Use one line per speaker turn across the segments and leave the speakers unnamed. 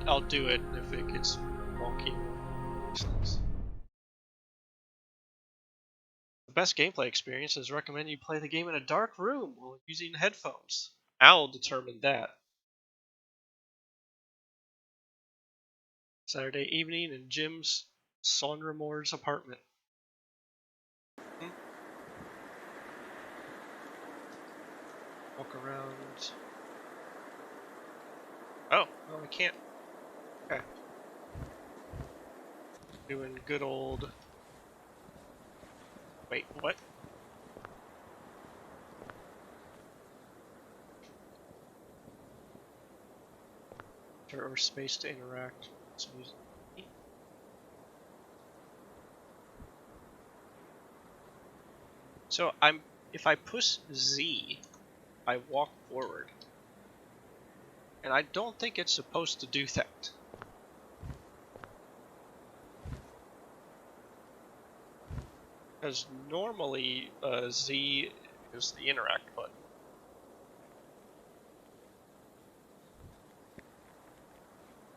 I'll do it if it gets wonky. The best gameplay experience is recommend you play the game in a dark room while using headphones. I'll determine that. Saturday evening in Jim's Sonremore's apartment. Walk around. Oh, no, I can't. Okay. Doing good old. Wait, what? Or space to interact. So if I push Z, I walk forward. And I don't think it's supposed to do that. Because normally Z is the interact button.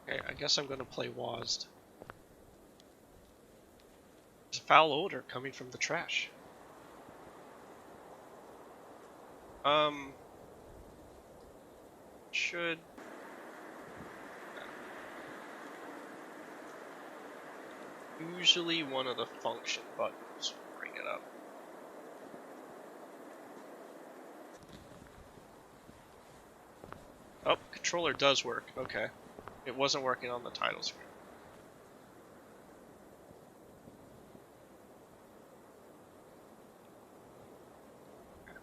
Okay, I guess I'm going to play WASD. There's a foul odor coming from the trash. Should... Usually one of the function buttons will bring it up. Oh, controller does work. Okay. It wasn't working on the title screen. Okay.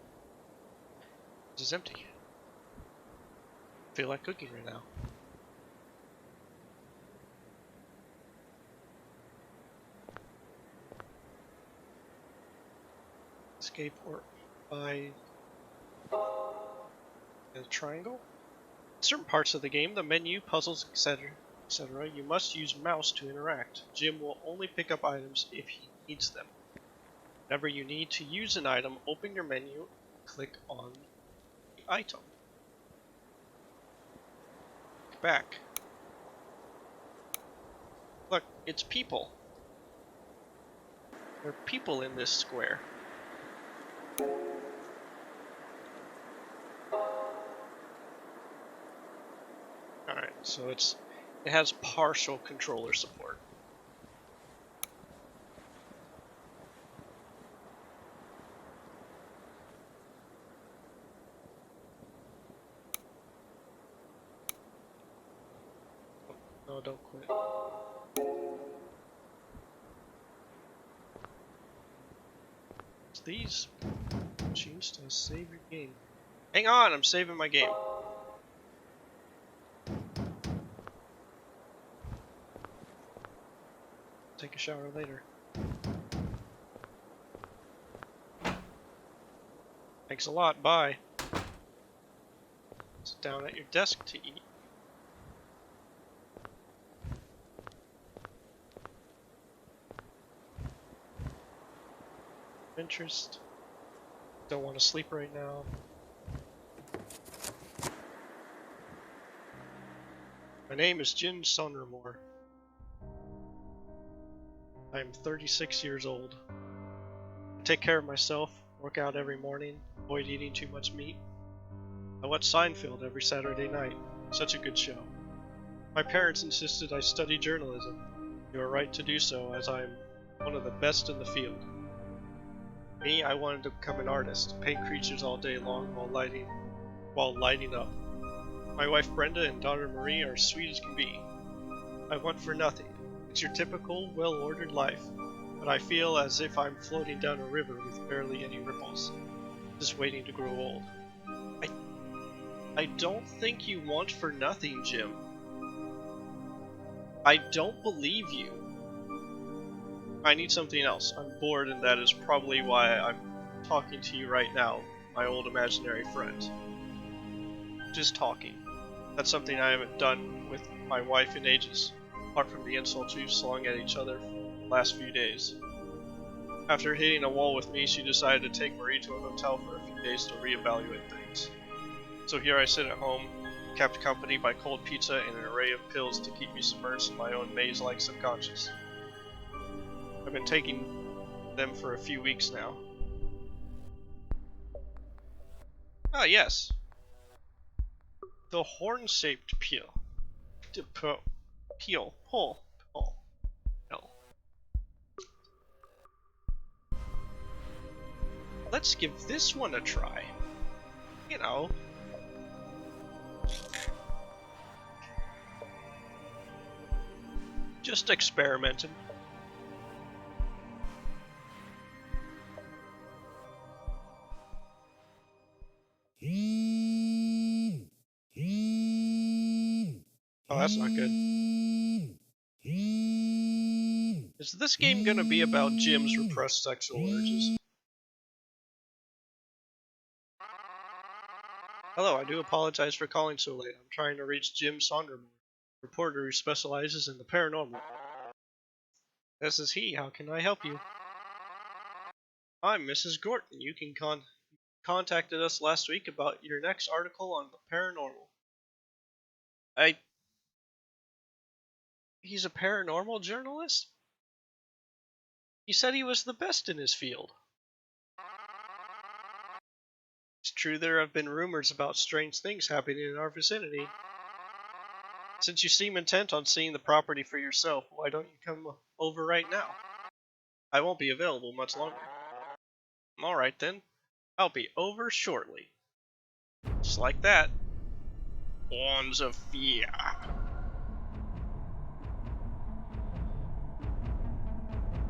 This is empty. I feel like cooking right now. Escape or by a triangle? In certain parts of the game, the menu, puzzles, etc., you must use mouse to interact. Jim will only pick up items if he needs them. Whenever you need to use an item, open your menu, click on the item. Back. Look, it's people. There are people in this square. Alright, so it has partial controller support. Oh, no, don't quit. It's these machines to save your game. Hang on, I'm saving my game. Take a shower later. Thanks a lot, bye. Sit down at your desk to eat. Interest. Don't want to sleep right now. My name is Jim Sonremore. I am 36 years old. I take care of myself, work out every morning, avoid eating too much meat. I watch Seinfeld every Saturday night. Such a good show. My parents insisted I study journalism. They were right to do so, as I am one of the best in the field. Me, I wanted to become an artist, paint creatures all day long while lighting up. My wife Brenda and daughter Marie are as sweet as can be. I want for nothing. It's your typical, well-ordered life, but I feel as if I'm floating down a river with barely any ripples, just waiting to grow old. I don't think you want for nothing, Jim. I don't believe you. I need something else. I'm bored, and that is probably why I'm talking to you right now, my old imaginary friend. Just talking. That's something I haven't done with my wife in ages, apart from the insults we've slung at each other for the last few days. After hitting a wall with me, she decided to take Marie to a hotel for a few days to reevaluate things. So here I sit at home, kept company by cold pizza and an array of pills to keep me submerged in my own maze-like subconscious. I've been taking them for a few weeks now. Ah, yes. The horn-shaped peel. Pull. Let's give this one a try. You know. Just experimenting. Oh, that's not good. Is this game gonna be about Jim's repressed sexual urges? Hello, I do apologize for calling so late. I'm trying to reach Jim Sondermore, reporter who specializes in the paranormal. This is he. How can I help you? I'm Mrs. Gorton. You can contacted us last week about your next article on the paranormal. He's a paranormal journalist? He said he was the best in his field. It's true there have been rumors about strange things happening in our vicinity. Since you seem intent on seeing the property for yourself, why don't you come over right now? I won't be available much longer. Alright then, I'll be over shortly. Just like that. Horns of fear.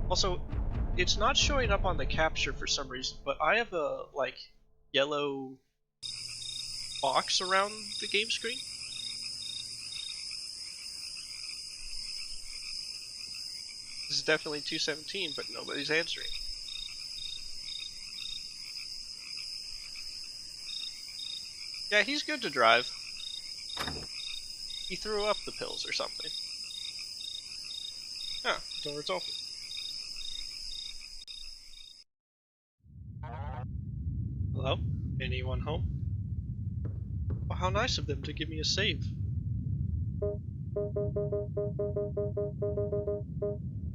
Also, it's not showing up on the capture for some reason, but I have a, like, yellow box around the game screen. This is definitely 217, but nobody's answering. Yeah, he's good to drive. He threw up the pills or something. Ah, door's open. Hello? Anyone home? Oh, how nice of them to give me a save.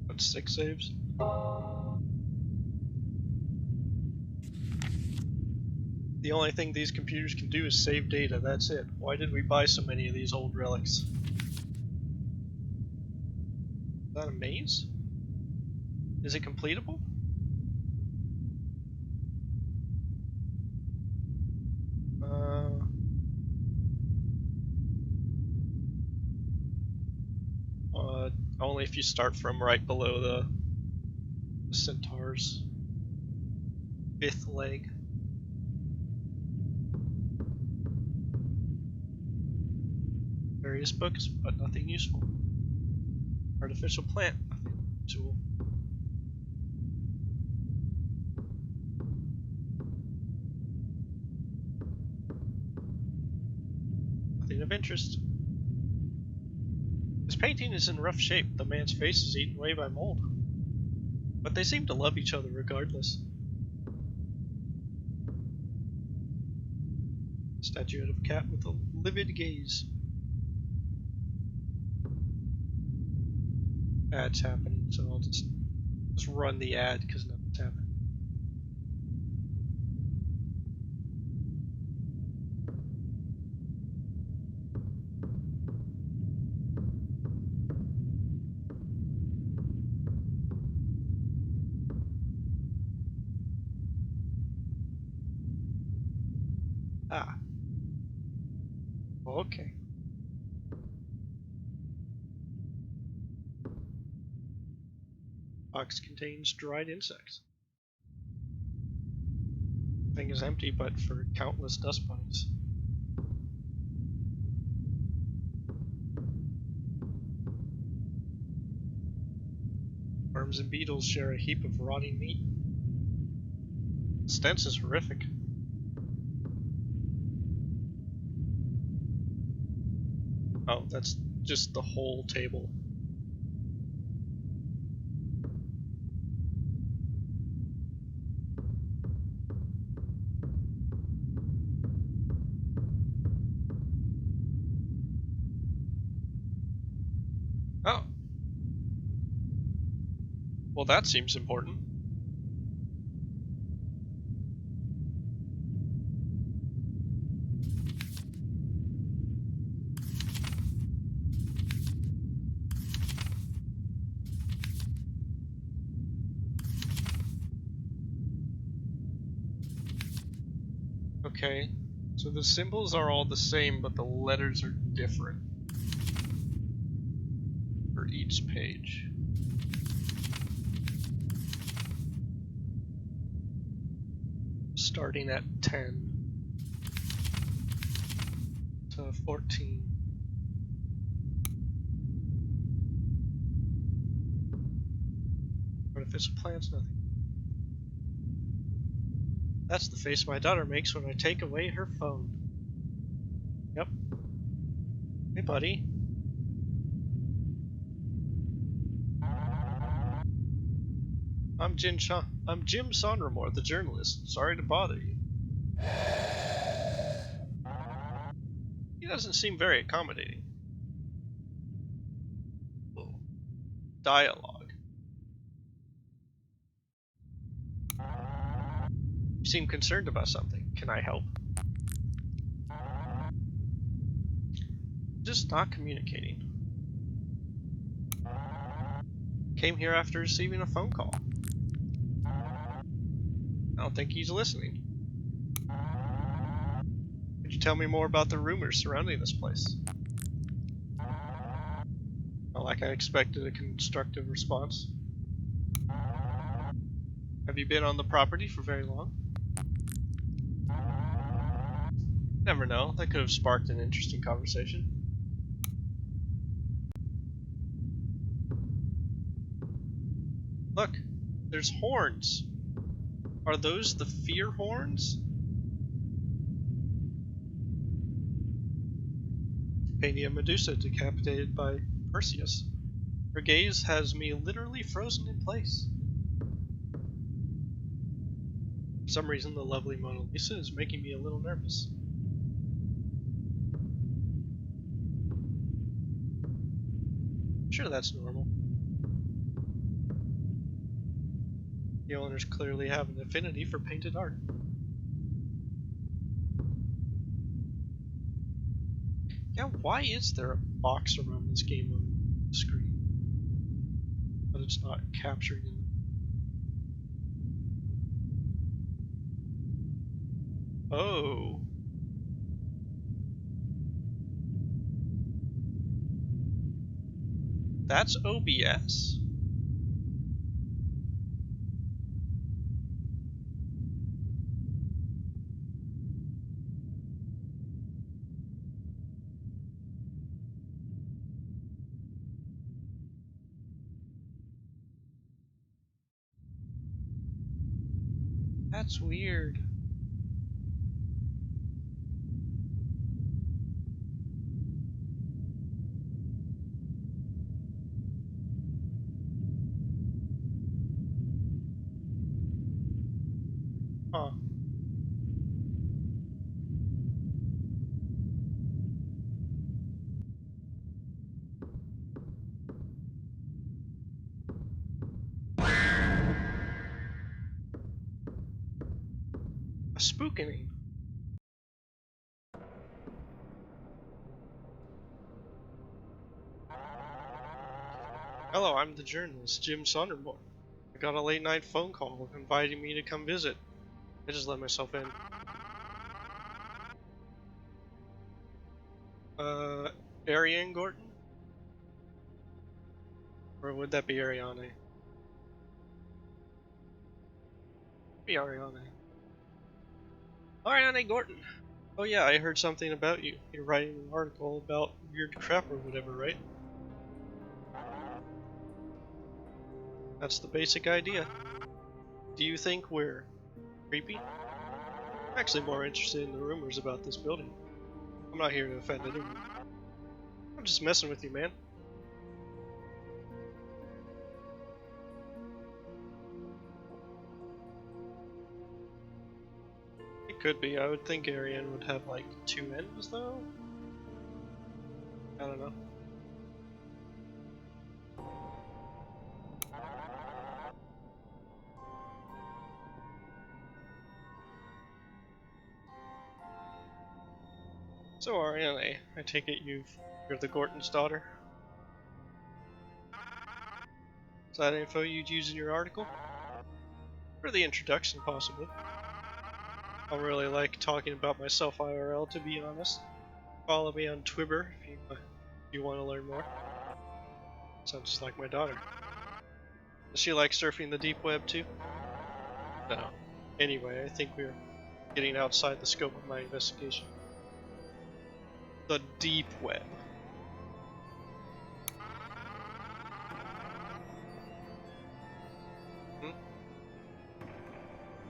That's 6 saves. The only thing these computers can do is save data, that's it. Why did we buy so many of these old relics? Is that a maze? Is it completable? Only if you start from right below the centaur's 5th leg. Various books, but nothing useful. Artificial plant, nothing useful. Nothing of interest. This painting is in rough shape. The man's face is eaten away by mold. But they seem to love each other regardless. Statuette of a cat with a livid gaze. Ad's happening, so I'll just run the ad because nothing's happening. Ah. Okay. Box contains dried insects. Thing is empty, but for countless dust bunnies. Worms and beetles share a heap of rotting meat. The stench is horrific. Oh, that's just the whole table. Well, that seems important. Okay, so the symbols are all the same, but the letters are different for each page. Starting at 10 to 14. Artificial plants, nothing. That's the face my daughter makes when I take away her phone. Yep. Hey, buddy. I'm Jim Sondermore, the journalist. Sorry to bother you. He doesn't seem very accommodating. Oh. Dialogue. You seem concerned about something. Can I help? Just not communicating. Came here after receiving a phone call. I don't think he's listening. Could you tell me more about the rumors surrounding this place? Not like I expected a constructive response. Have you been on the property for very long? Never know, that could have sparked an interesting conversation. Look, there's horns. Are those the fear horns? Painting a Medusa decapitated by Perseus. Her gaze has me literally frozen in place. For some reason, the lovely Mona Lisa is making me a little nervous. Sure, that's normal. The owners clearly have an affinity for painted art. Yeah, why is there a box around this game on the screen? But it's not captured in... Oh. That's OBS? That's weird. Huh. A spookening. Hello, I'm the journalist, Jim Sondermore. I got a late night phone call inviting me to come visit. I just let myself in. Ariane Gorton? Or would that be Ariane? Be Ariane. Ariane Gorton! Oh yeah, I heard something about you. You're writing an article about weird crap or whatever, right? That's the basic idea. Do you think we're creepy? I'm actually more interested in the rumors about this building. I'm not here to offend anyone. I'm just messing with you, man. It could be. I would think Ariane would have like 2 ends though? I don't know. So Ariane, I take it you're the Gorton's daughter? Is that info you'd use in your article? For the introduction, possibly. I don't really like talking about myself IRL, to be honest. Follow me on Twitter if you want to learn more. Sounds just like my daughter. Does she like surfing the deep web too? No. Anyway, I think we're getting outside the scope of my investigation. The deep web.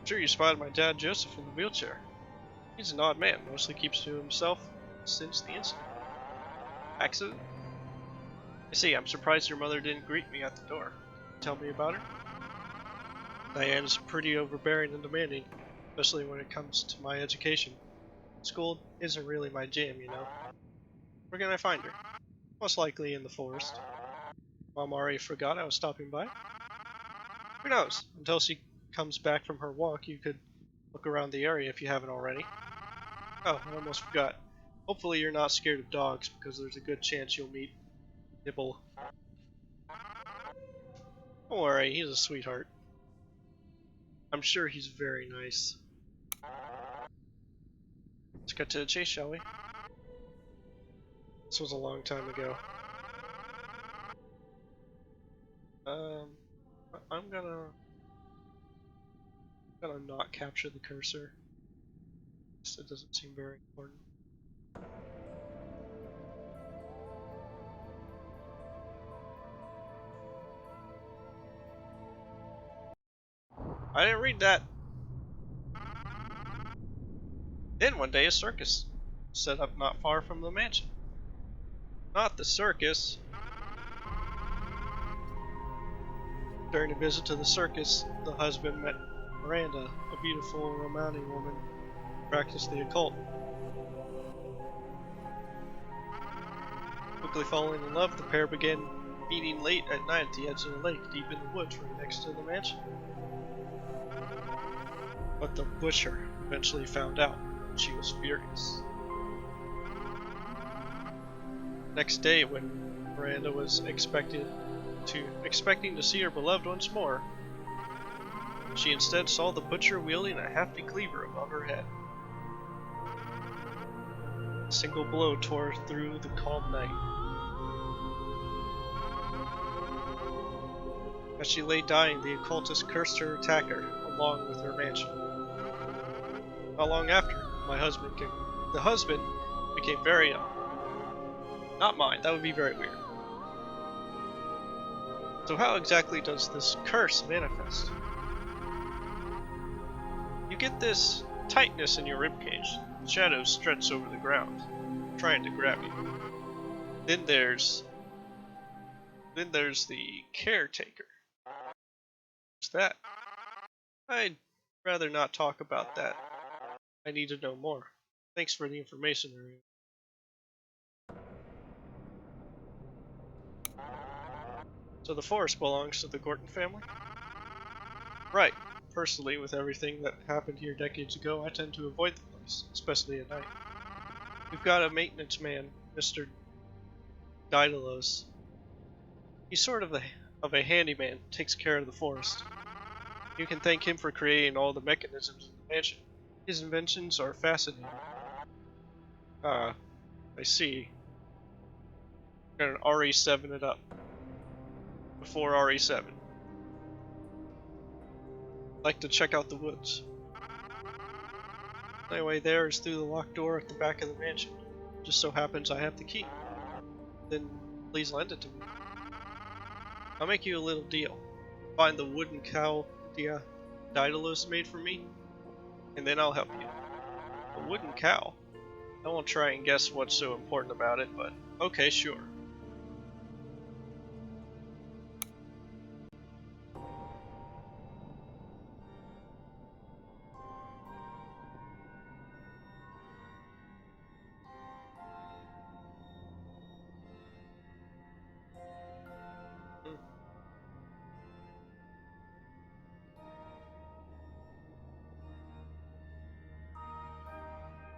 Sure, you spotted my dad Joseph in the wheelchair. He's an odd man, mostly keeps to himself since the incident. Accident? I see, I'm surprised your mother didn't greet me at the door. Tell me about her? Diane's pretty overbearing and demanding, especially when it comes to my education. School isn't really my jam, you know. Where can I find her? Most likely in the forest. Mom already forgot I was stopping by? Who knows? Until she comes back from her walk, you could look around the area if you haven't already. Oh, I almost forgot. Hopefully you're not scared of dogs, because there's a good chance you'll meet Nibble. Don't worry, he's a sweetheart. I'm sure he's very nice. Let's get to the chase, shall we? This was a long time ago. I'm gonna not capture the cursor. It doesn't seem very important. I didn't read that. Then one day a circus set up not far from the mansion. Not the circus. During a visit to the circus, the husband met Miranda, a beautiful romantic woman who practiced the occult. Quickly falling in love, the pair began meeting late at night at the edge of the lake, deep in the woods right next to the mansion. But the butcher eventually found out, and she was furious. Next day, when Miranda was expecting to see her beloved once more, she instead saw the butcher wielding a hefty cleaver above her head. A single blow tore through the calm night. As she lay dying, the occultist cursed her attacker, along with her mansion. Not long after, the husband became very ill. Not mine, that would be very weird. So how exactly does this curse manifest? You get this tightness in your ribcage. Shadows stretch over the ground, trying to grab you. Then there's the caretaker. What's that? I'd rather not talk about that. I need to know more. Thanks for the information, Ariane. So the forest belongs to the Gorton family? Right. Personally, with everything that happened here decades ago, I tend to avoid the place, especially at night. We've got a maintenance man, Mr. Daedalus. He's sort of a handyman, takes care of the forest. You can thank him for creating all the mechanisms in the mansion. His inventions are fascinating. I see. We're gonna RE7 it up. Before RE7. Like to check out the woods. The only way there is through the locked door at the back of the mansion. Just so happens I have the key. Then please lend it to me. I'll make you a little deal. Find the wooden cow Daedalus made for me, and then I'll help you. A wooden cow? I won't try and guess what's so important about it, but okay, sure.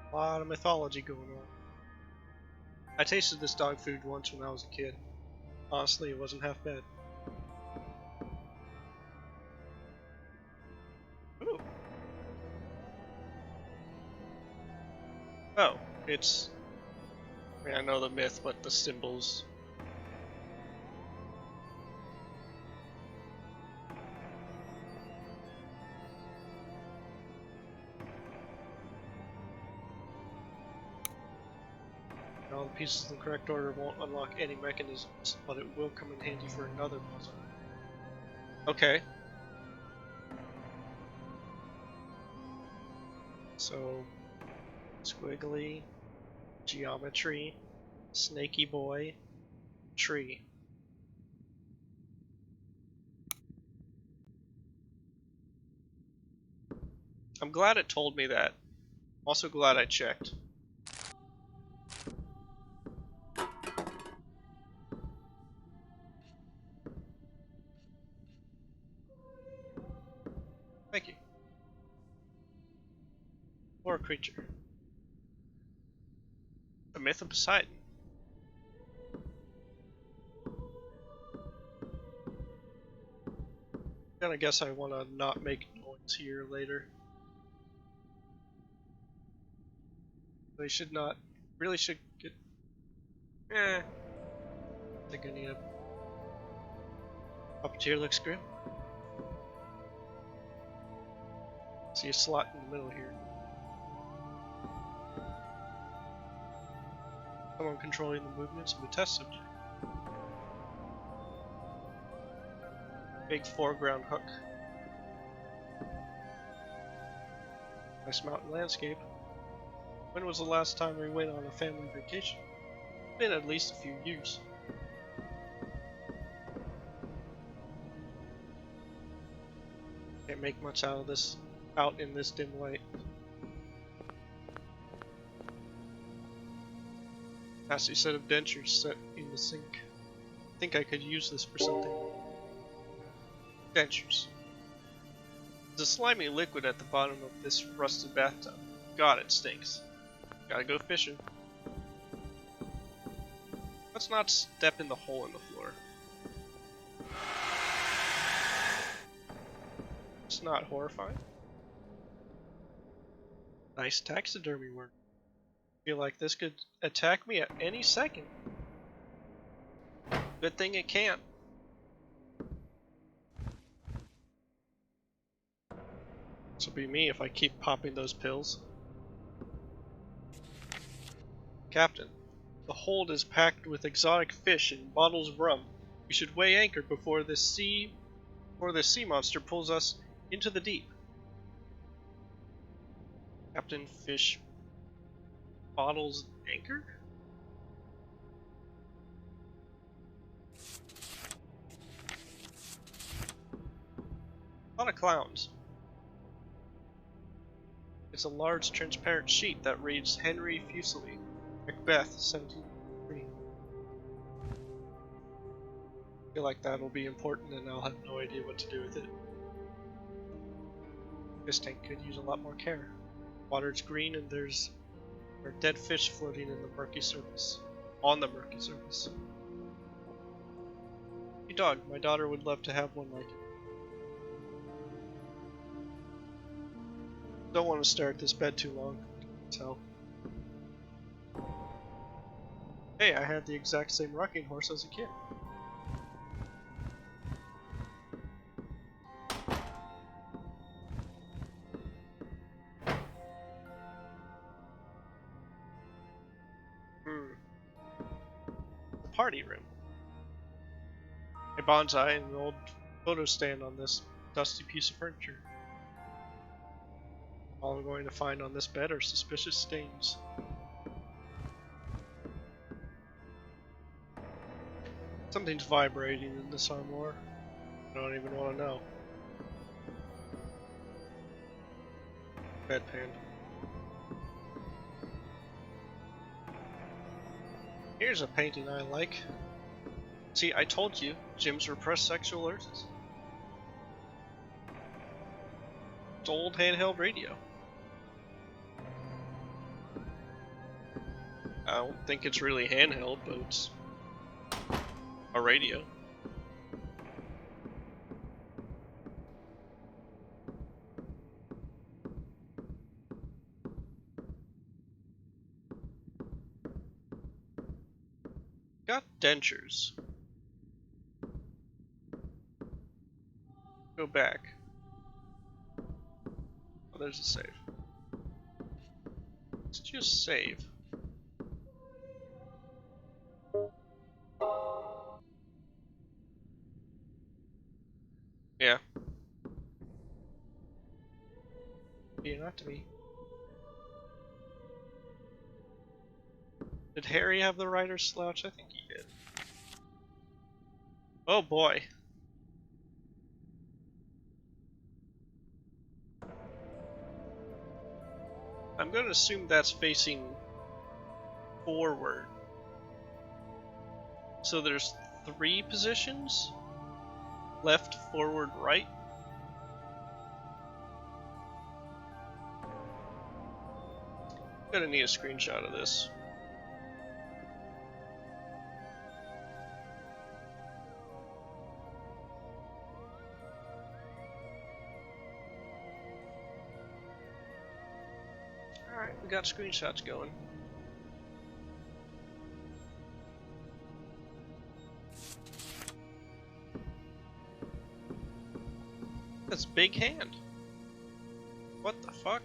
A lot of mythology going on. I tasted this dog food once when I was a kid. Honestly, it wasn't half bad. Ooh. Oh, it's... I mean, I know the myth, but the symbols... All the pieces in the correct order won't unlock any mechanisms, but it will come in handy for another puzzle. Okay. So, squiggly, geometry, snaky boy, tree. I'm glad it told me that. Also glad I checked. Thank you. Or a creature. The Myth of Poseidon. And I guess I want to not make noise here later. They should not. Really should get. I think I need a. Puppeteer looks grim. See a slot in the middle here. Someone controlling the movements of the test subject. Big foreground hook. Nice mountain landscape. When was the last time we went on a family vacation? It's been at least a few years. Can't make much out of this, out in this dim light. Nasty set of dentures set in the sink. I think I could use this for something. Dentures. There's a slimy liquid at the bottom of this rusted bathtub. God, it stinks. Gotta go fishing. Let's not step in the hole in the floor. It's not horrifying. Nice taxidermy work. Feel like this could attack me at any second. Good thing it can't. This will be me if I keep popping those pills. Captain, the hold is packed with exotic fish and bottles of rum. We should weigh anchor before this sea monster pulls us into the deep. Captain, fish, bottles, anchor? A lot of clowns. It's a large transparent sheet that reads Henry Fuseli, Macbeth, 1703. I feel like that'll be important and I'll have no idea what to do with it. This tank could use a lot more care. Water's green and there are dead fish floating in the murky surface. On the murky surface. Hey dog, my daughter would love to have one like it. Don't want to stare at this bed too long. Tell. Hey, I had the exact same rocking horse as a kid. The party room. A bonsai and an old photo stand on this dusty piece of furniture. All I'm going to find on this bed are suspicious stains. Something's vibrating in this armoire. I don't even want to know. Bedpan. Here's a painting I like. See, I told you, Jim's repressed sexual urges. It's an old handheld radio. I don't think it's really handheld, but it's a radio. Got dentures. Go back. Oh, there's a save. Let's just save. Yeah. You don't have to be. Did Harry have the writer's slouch? I think he did. Oh boy. I'm going to assume that's facing forward. So there's 3 positions? Left, forward, right? Gonna need a screenshot of this. Alright, we got screenshots going. That's big hand. What the fuck?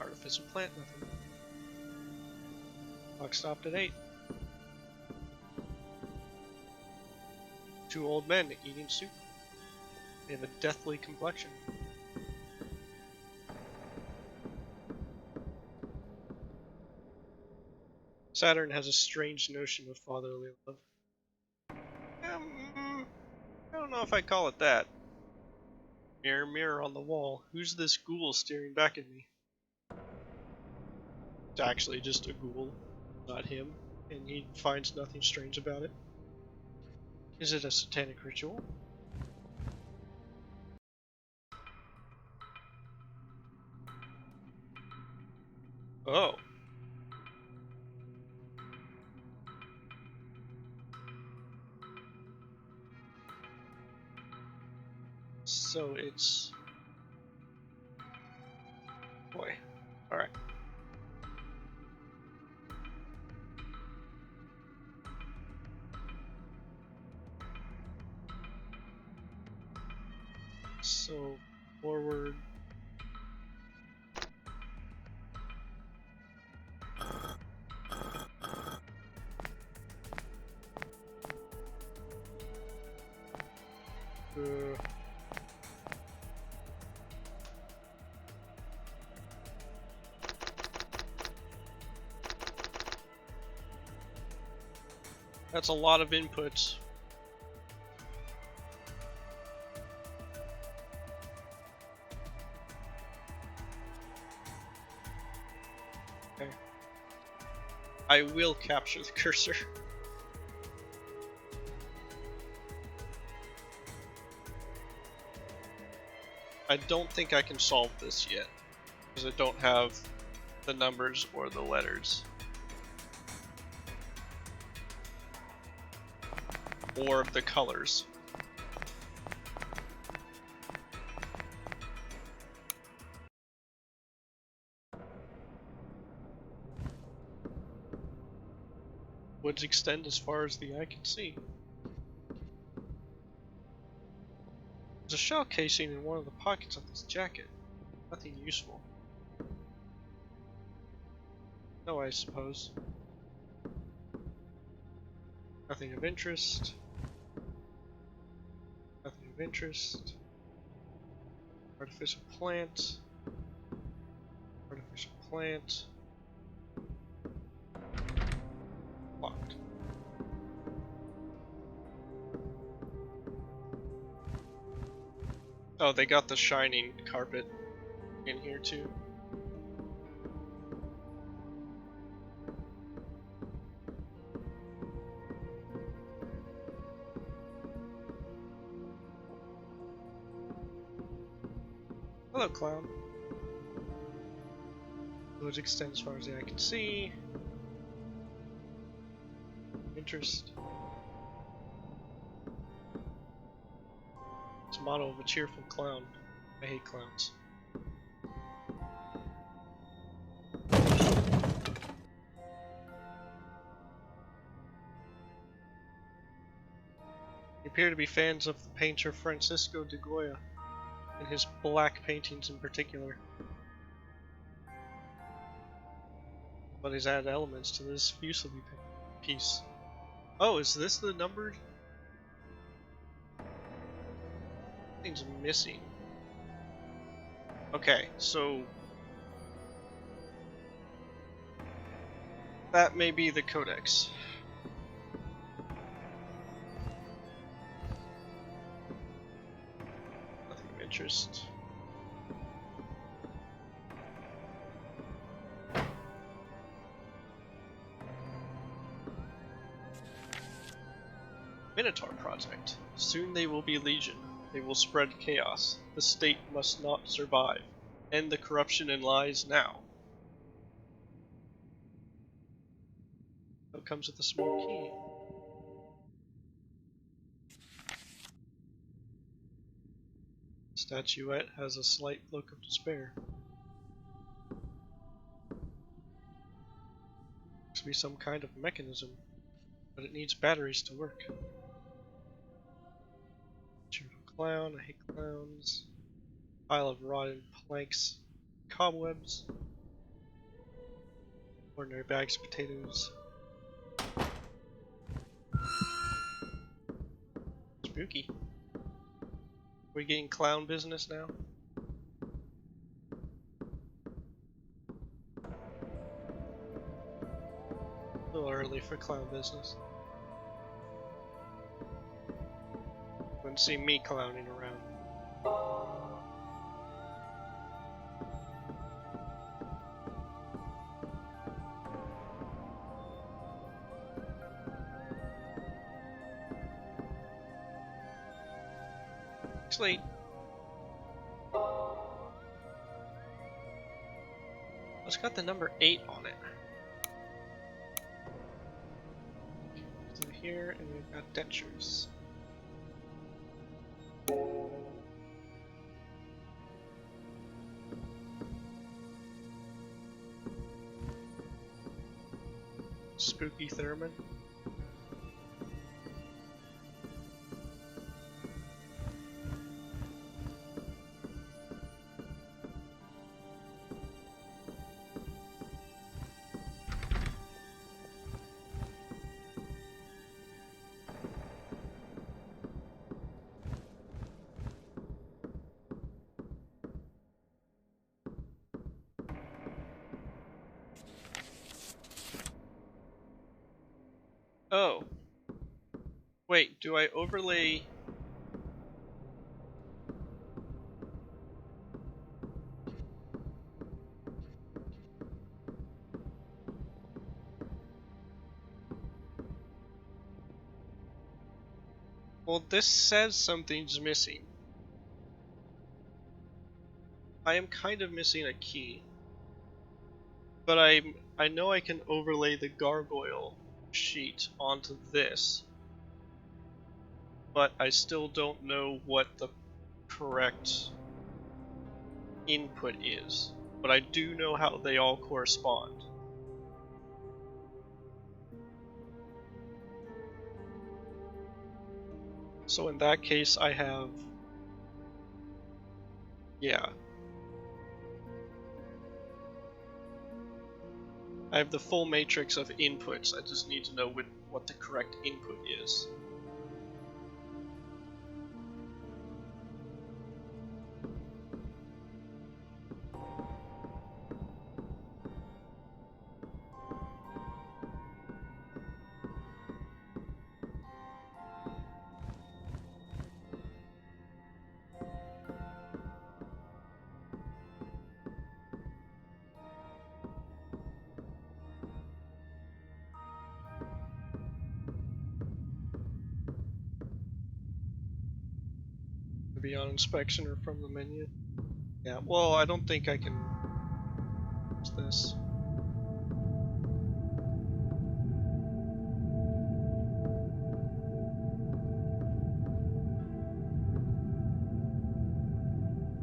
Artificial plant nothing. Clock stopped at 8. 2 old men eating soup. They have a deathly complexion. Saturn has a strange notion of fatherly love. I don't know if I'd call it that. Mirror, mirror on the wall, who's this ghoul staring back at me? It's actually just a ghoul, not him, and he finds nothing strange about it. Is it a satanic ritual? Oh. So it's... Boy. Alright. So, forward... That's a lot of inputs. Okay. I will capture the cursor. I don't think I can solve this yet, because I don't have the numbers or the letters. Or the colors. Woods extend as far as the eye can see. There's a shell casing in one of the pockets of this jacket. Nothing useful. No, I suppose. Nothing of interest. Nothing of interest. Artificial plant. Artificial plant. Locked. Oh, they got the shining carpet in here too. Hello, clown. Village extends as far as the eye can see. Interest. It's a motto of a cheerful clown. I hate clowns. They appear to be fans of the painter Francisco de Goya, and his black paintings in particular. But he's added elements to this Fusilier piece. Oh, is this the numbered? Thing's missing. Okay, so that may be the codex. Nothing of interest. Minotaur Project. Soon they will be legion. They will spread chaos. The state must not survive. End the corruption and lies now. It comes with a small key. Statuette has a slight look of despair. Looks to be some kind of mechanism, but it needs batteries to work. Clown, I hate clowns. Pile of rotten planks, cobwebs. Ordinary bags of potatoes. Spooky. We getting clown business now? A little early for clown business. Wouldn't see me clowning around. Actually, it's got the number 8 on it. Through here, and we've got dentures. Spooky Thurman. Oh. Wait, do I overlay... Well, this says something's missing. I am kind of missing a key. But I know I can overlay the gargoyle sheet onto this. But I still don't know what the correct input is. But I do know how they all correspond. So in that case I have... yeah. I have the full matrix of inputs, I just need to know what the correct input is. Be on inspection or from the menu. Yeah, well, I don't think I can... What's this?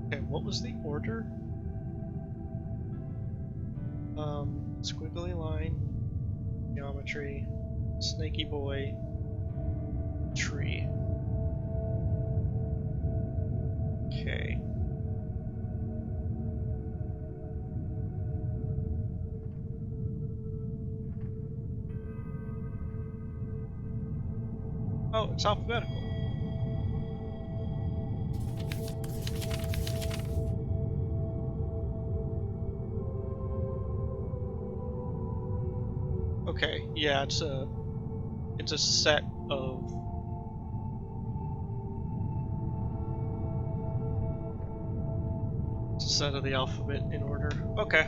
Okay, what was the order? Squiggly line, geometry, snaky boy, tree. Okay. Oh, it's alphabetical. Okay, yeah, it's a set of the alphabet in order. Okay.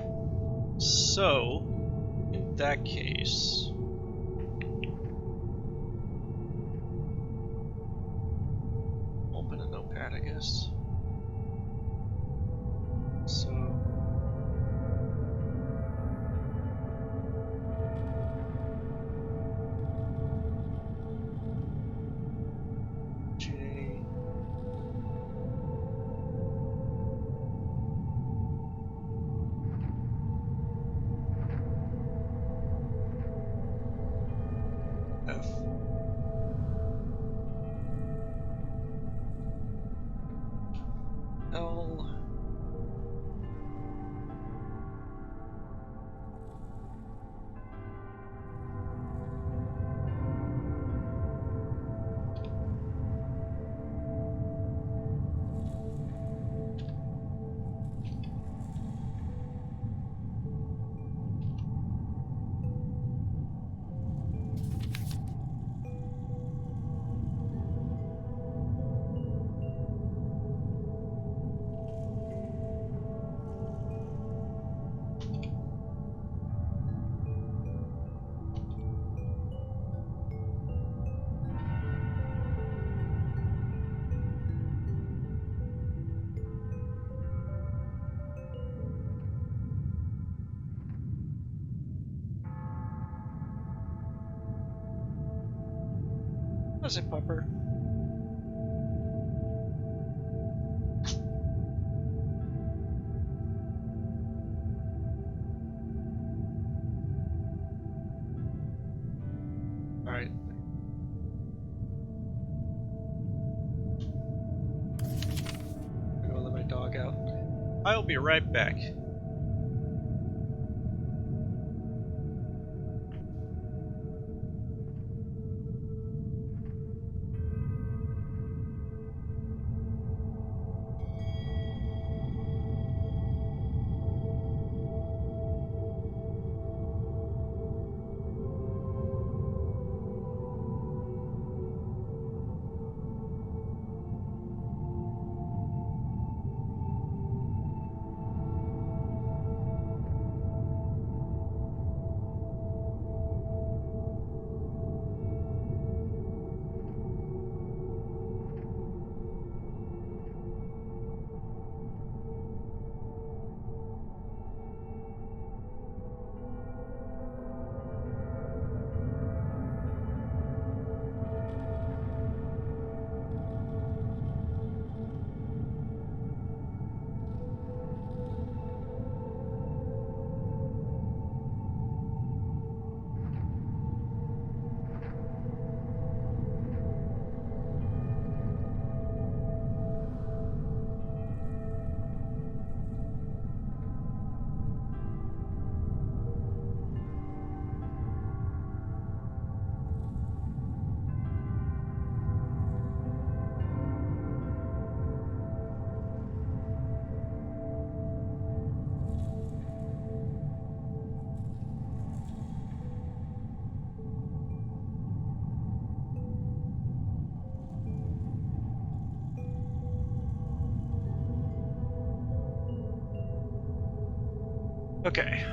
So, in that case, open a notepad, I guess. So, J. F. L. That's it, Pupper. Alright. I'm gonna let my dog out. I'll be right back. Okay.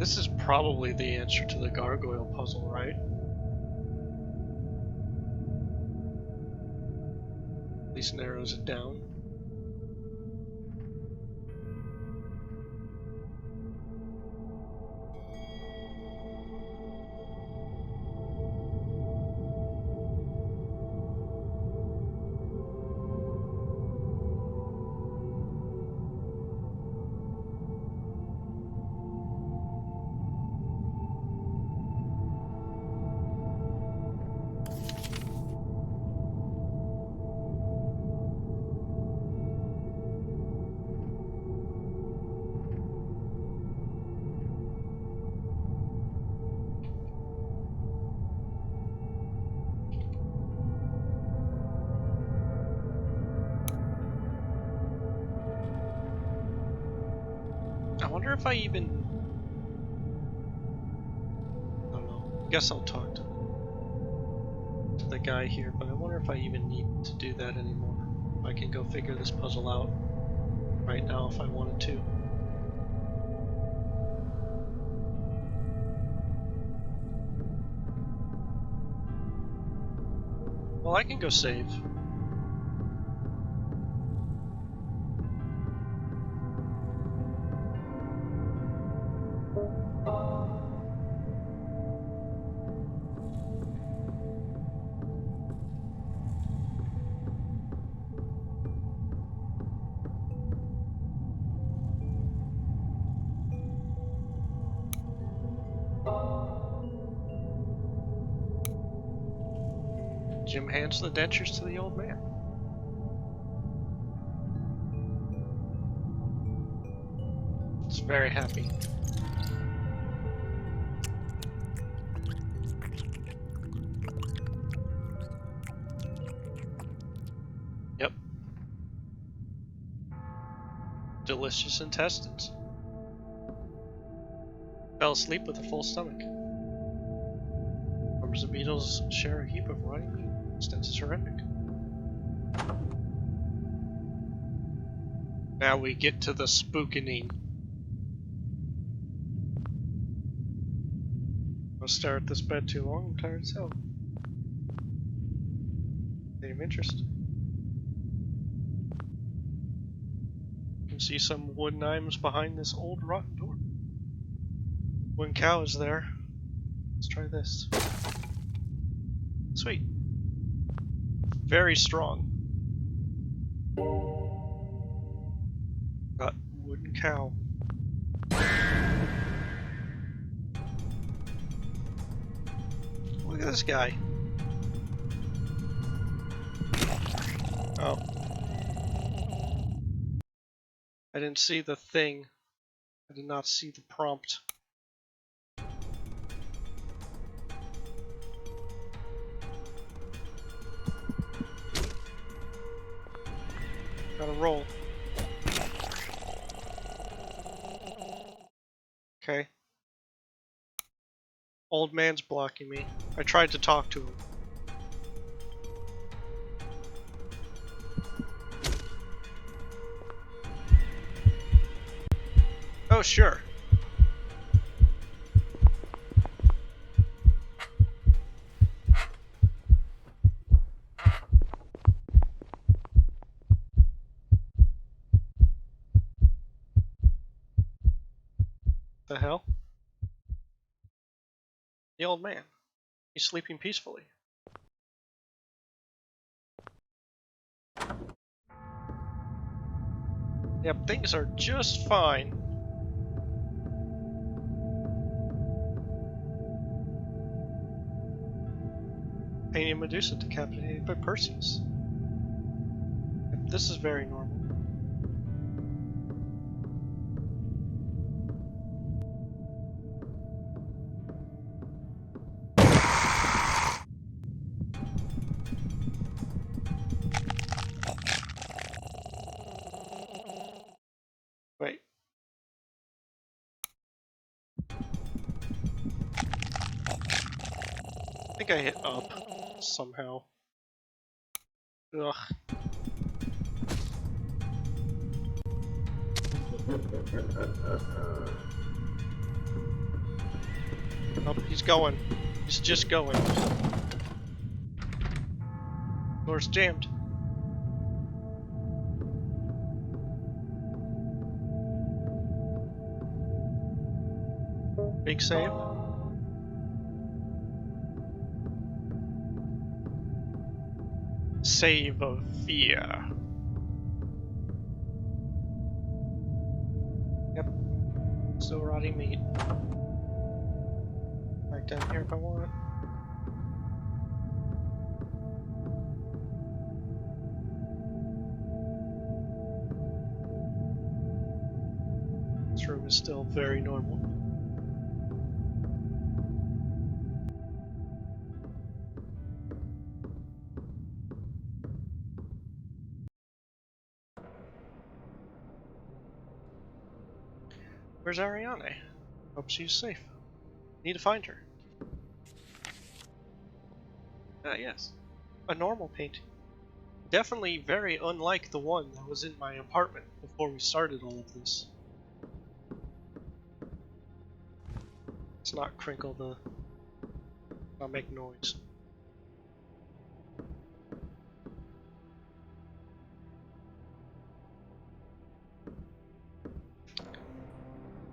This is probably the answer to the gargoyle puzzle, right? At least narrows it down. I wonder if I even... I don't know. I guess I'll talk to the guy here, but I wonder if I even need to do that anymore. I can go figure this puzzle out right now if I wanted to. Well, I can go save. Jim hands the dentures to the old man. He's very happy. Yep. Delicious intestines. Fell asleep with a full stomach. Farmers and beetles share a heap of rotting meat. Instance is horrific. Now we get to the spookening. I'll stare at this bed too long, I'm tired as hell. Any interest? You can see some wooden items behind this old rotten door. Wooden cow is there. Let's try this. Sweet. Very strong. Got wooden cow. Look at this guy. Oh. I didn't see the thing. I did not see the prompt. Gotta roll. Okay. Old man's blocking me. I tried to talk to him. Oh, sure. The hell? The old man. He's sleeping peacefully. Yep, things are just fine. Painting Medusa decapitated by Perseus. Yep, this is very normal. Wait. I think I hit up somehow. Ugh. Oh, he's going. He's just going. Door's jammed. Big save. Save of fear. Yep. Still rotting meat. Right down here if I want. This room is still very normal. Where's Ariane? Hope she's safe. Need to find her. Ah, yes. A normal painting. Definitely very unlike the one that was in my apartment before we started all of this. Let's not crinkle the... not make noise.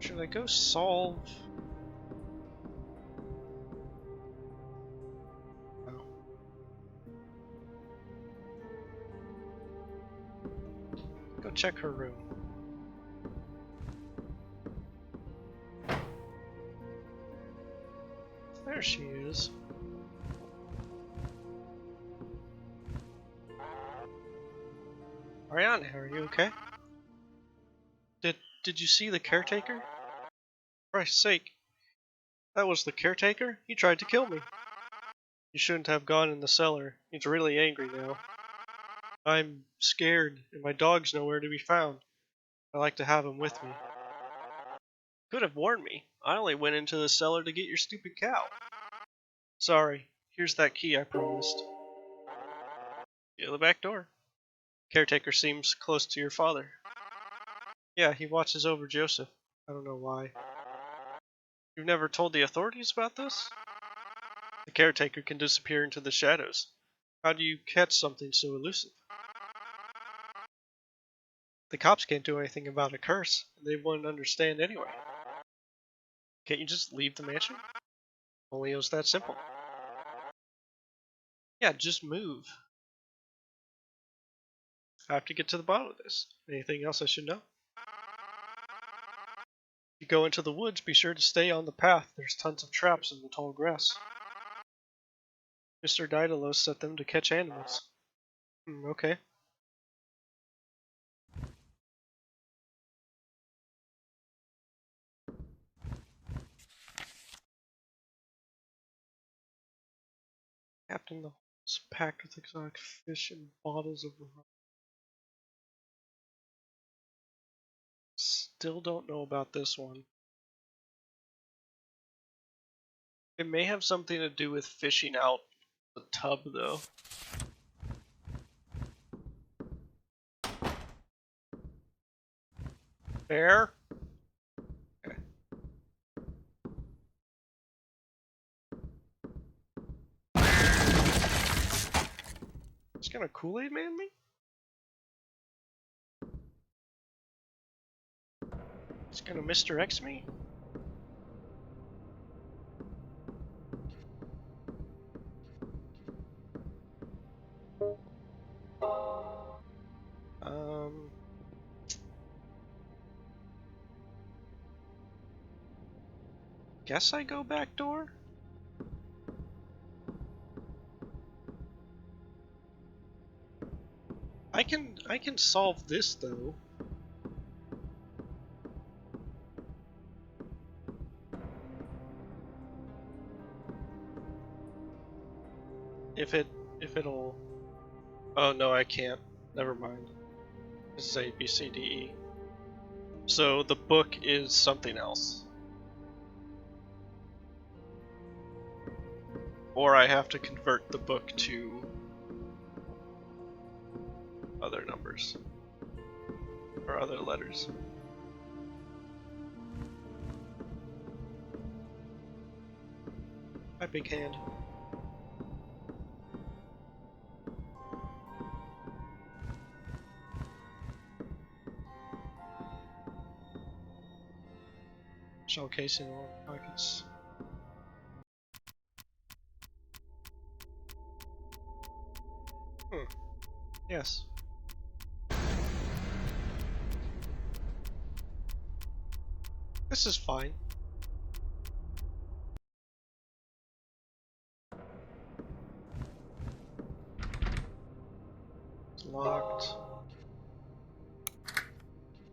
Should I go solve... oh. Go check her room. There she is. Ariane, are you okay? Did you see the caretaker? For Christ's sake. That was the caretaker? He tried to kill me. You shouldn't have gone in the cellar. He's really angry now. I'm scared, and my dog's nowhere to be found. I like to have him with me. Could have warned me. I only went into the cellar to get your stupid cow. Sorry. Here's that key I promised. Yeah, the back door. Caretaker seems close to your father. Yeah, he watches over Joseph. I don't know why. You've never told the authorities about this? The caretaker can disappear into the shadows. How do you catch something so elusive? The cops can't do anything about a curse, and they wouldn't understand anyway. Can't you just leave the mansion? Only it was that simple. Yeah, just move. I have to get to the bottom of this. Anything else I should know? If you go into the woods, be sure to stay on the path. There's tons of traps in the tall grass. Mr. Daedalus set them to catch animals. Okay. Captain, the holes packed with exotic fish and bottles of rum. Still don't know about this one. It may have something to do with fishing out the tub, though. Bear? Okay. It's gonna Kool-Aid Man me? It's gonna Mr. X me? Guess I go back door? I can solve this though. If it'll... oh no, I can't. Never mind. This is A, B, C, D, E. So the book is something else. Or I have to convert the book to other numbers. Or other letters. Hi, big hand. Shell casing all pockets. Yes. This is fine. It's locked.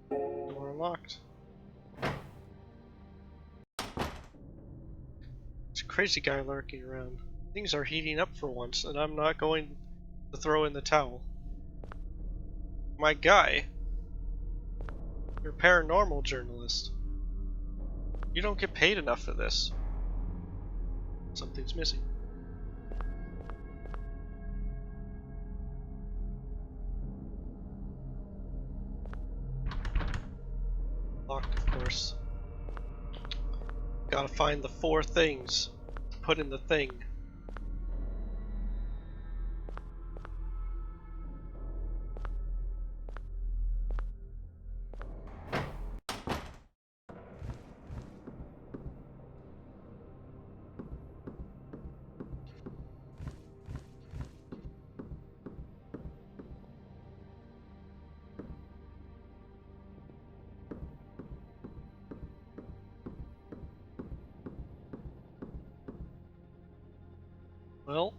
Door unlocked. There's a crazy guy lurking around. Things are heating up for once, and I'm not going to throw in the towel. My guy, you're a paranormal journalist. You don't get paid enough for this. Something's missing. Locked, of course. Gotta find the 4 things to put in the thing. Well,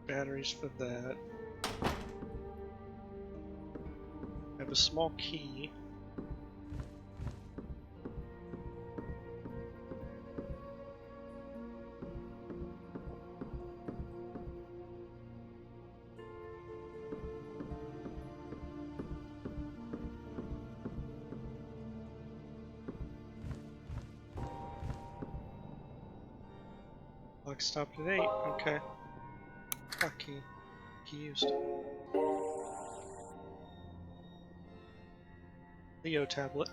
batteries for that. I have a small key. Lock stopped at 8. Okay. Lock key. Key used. Leo tablet.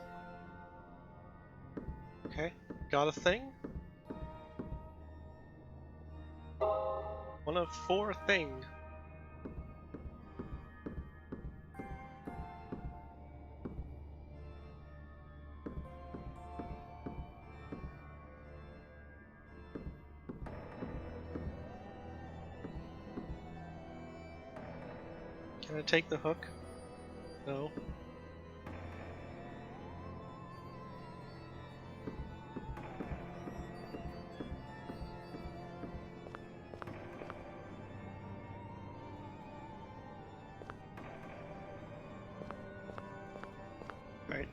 Okay. Got a thing? One of 4 thing. Can I take the hook? No. Right.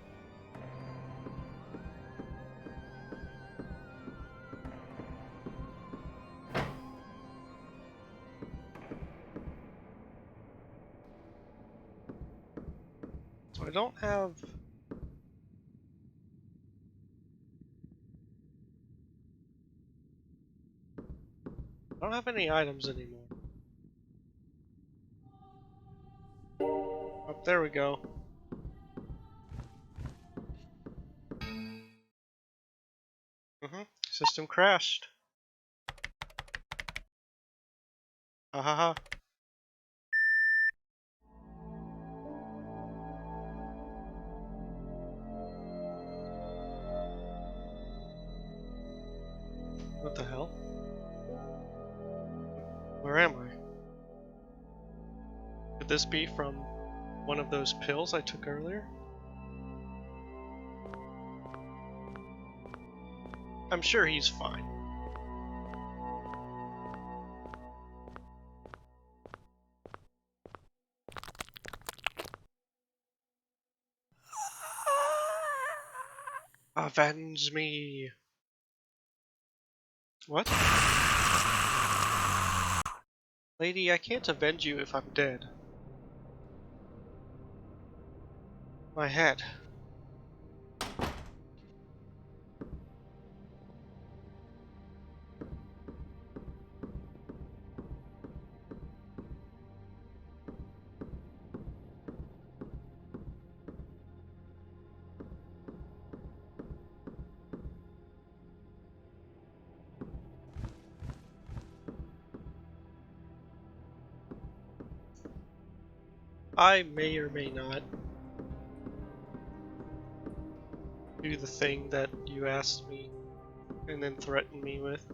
So I don't have... I don't have any items anymore. Oh, there we go. System crashed. Ha ha ha. What the hell? Where am I? Could this be from one of those pills I took earlier? I'm sure he's fine. Avenge me! What? Lady, I can't avenge you if I'm dead. My head. I may or may not do the thing that you asked me and then threatened me with.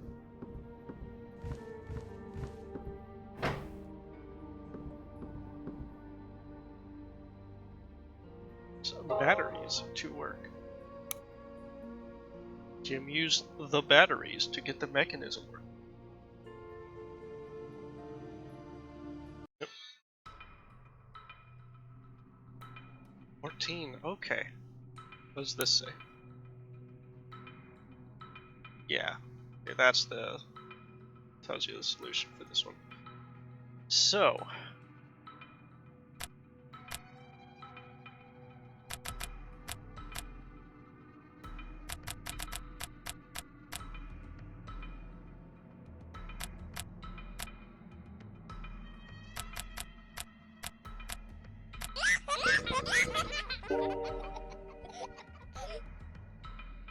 Some batteries to work. Jim used the batteries to get the mechanism working. Yep. 14, okay. What does this say? Yeah, okay, that's the tells you the solution for this one. So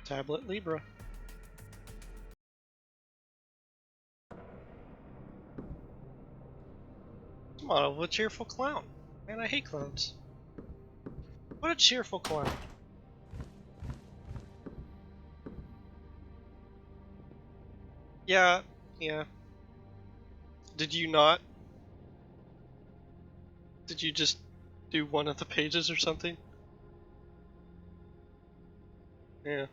Tablet Libra. Model of a cheerful clown. Man, I hate clowns. What a cheerful clown. Yeah, yeah. Did you not? Did you just do one of the pages or something? Yeah.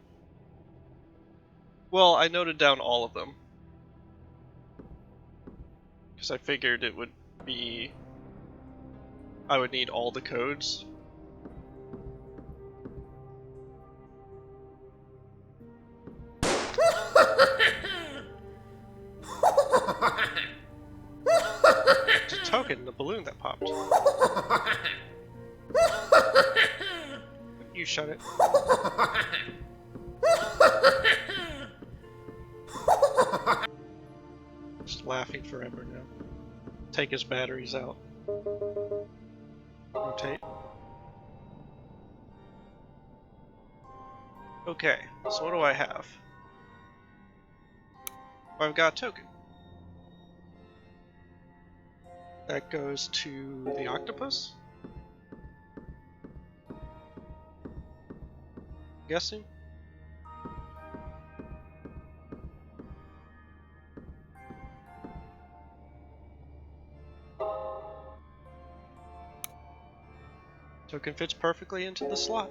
Well, I noted down all of them. Because I figured it would be... I would need all the codes. It's a token, the balloon that popped. You shut it. Just laughing forever now. Take his batteries out. Rotate. Okay, so what do I have? I've got a token. That goes to the octopus? Guessing? Token fits perfectly into the slot.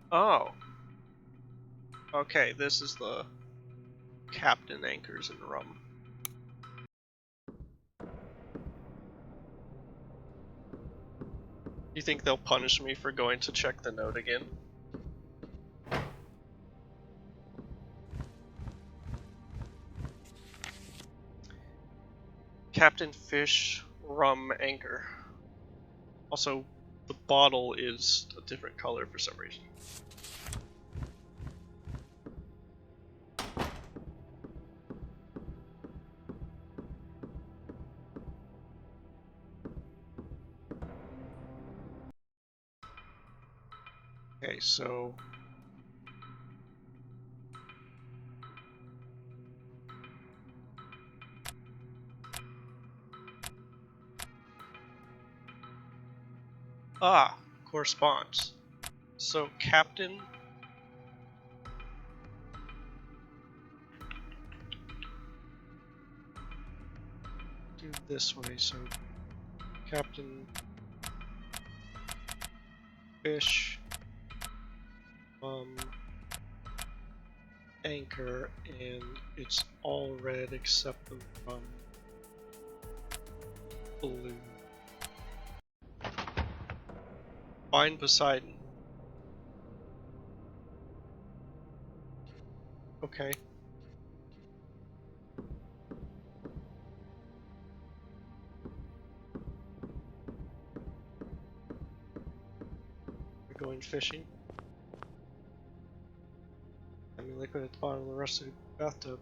Oh. Okay, this is the captain anchors in rum. You think they'll punish me for going to check the note again? Captain Fish Rum Anchor. Also, the bottle is a different color for some reason. Okay, so... Ah, corresponds. So, Captain... Do this way, so... Captain... Fish... Anchor, and it's all red except the rum blue. Find Poseidon. Okay. We're going fishing. I mean, liquid at the bottom of the rusted bathtub.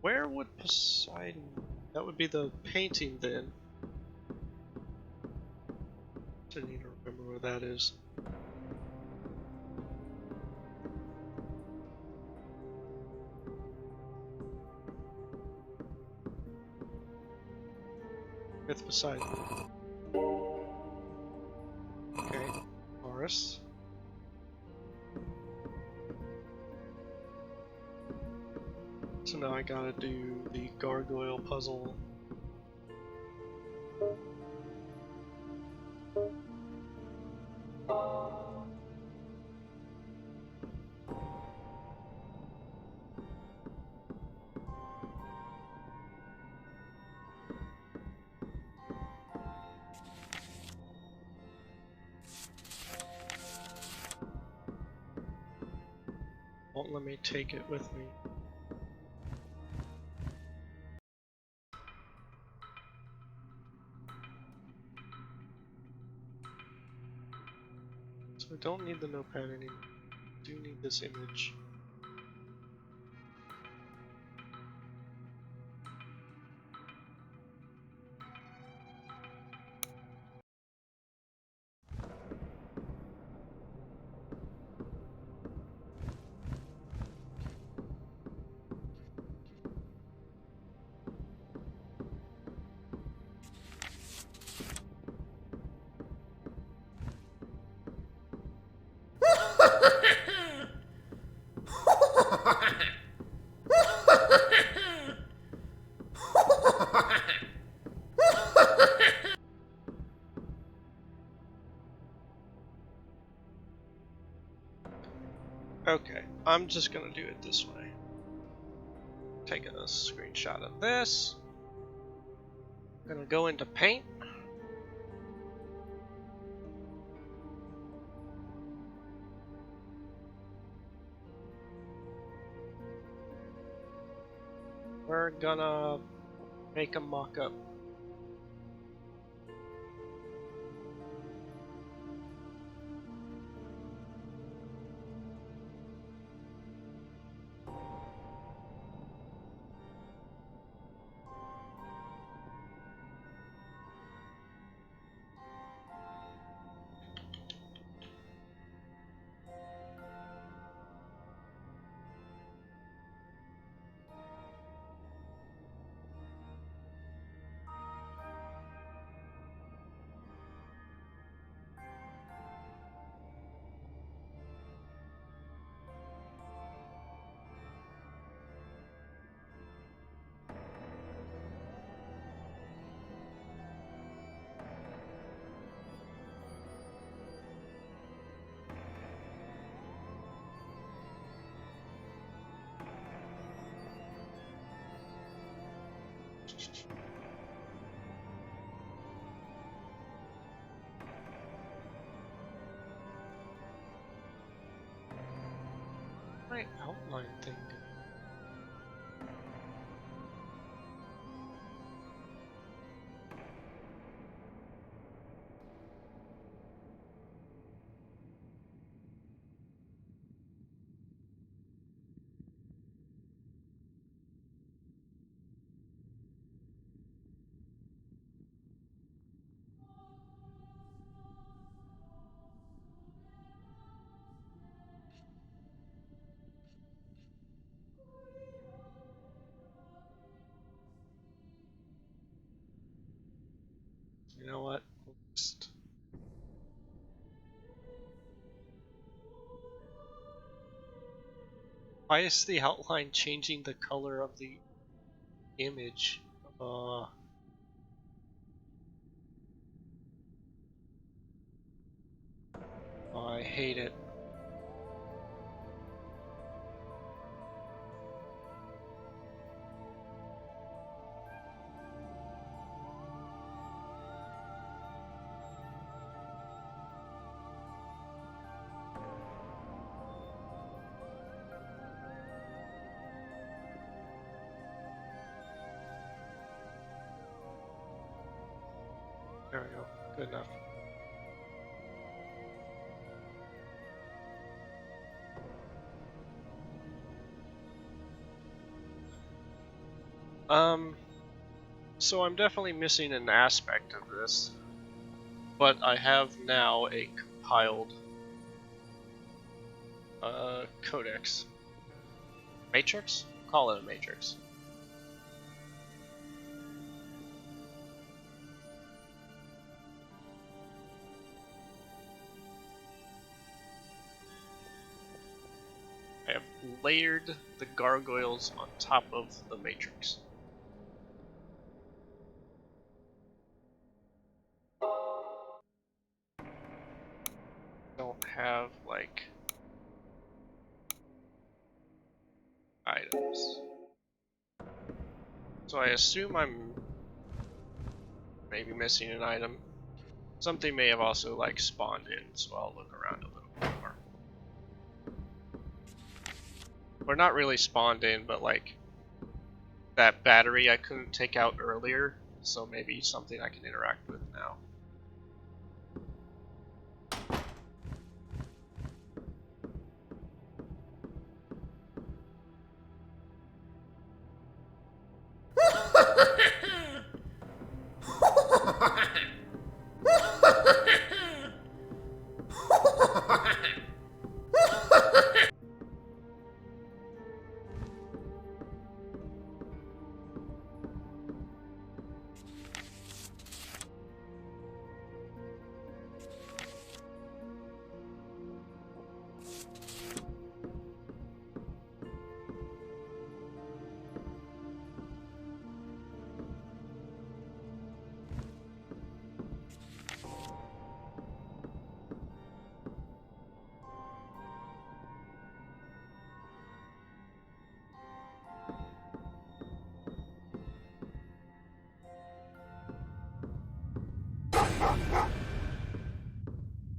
Where would Poseidon... That would be the painting then. I need to remember where that is. It's beside me. Okay, Horus. So now I gotta do the gargoyle puzzle. Won't let me take it with me. So I don't need the notepad anymore. I do need this image. Okay, I'm just gonna do it this way. Taking a screenshot of this. Gonna go into Paint. We're gonna make a mock-up. My outline thing. You know what? We'll just... Why is the outline changing the color of the image? I hate it. There we go. Good enough. So I'm definitely missing an aspect of this, but I have now a compiled codex. Matrix? Call it a matrix. I have layered the gargoyles on top of the matrix. Don't have, like, items. So I assume I'm maybe missing an item. Something may have also, like, spawned in, so I'll look around a little bit more. Or not really spawned in, but like that battery I couldn't take out earlier, so maybe something I can interact with now.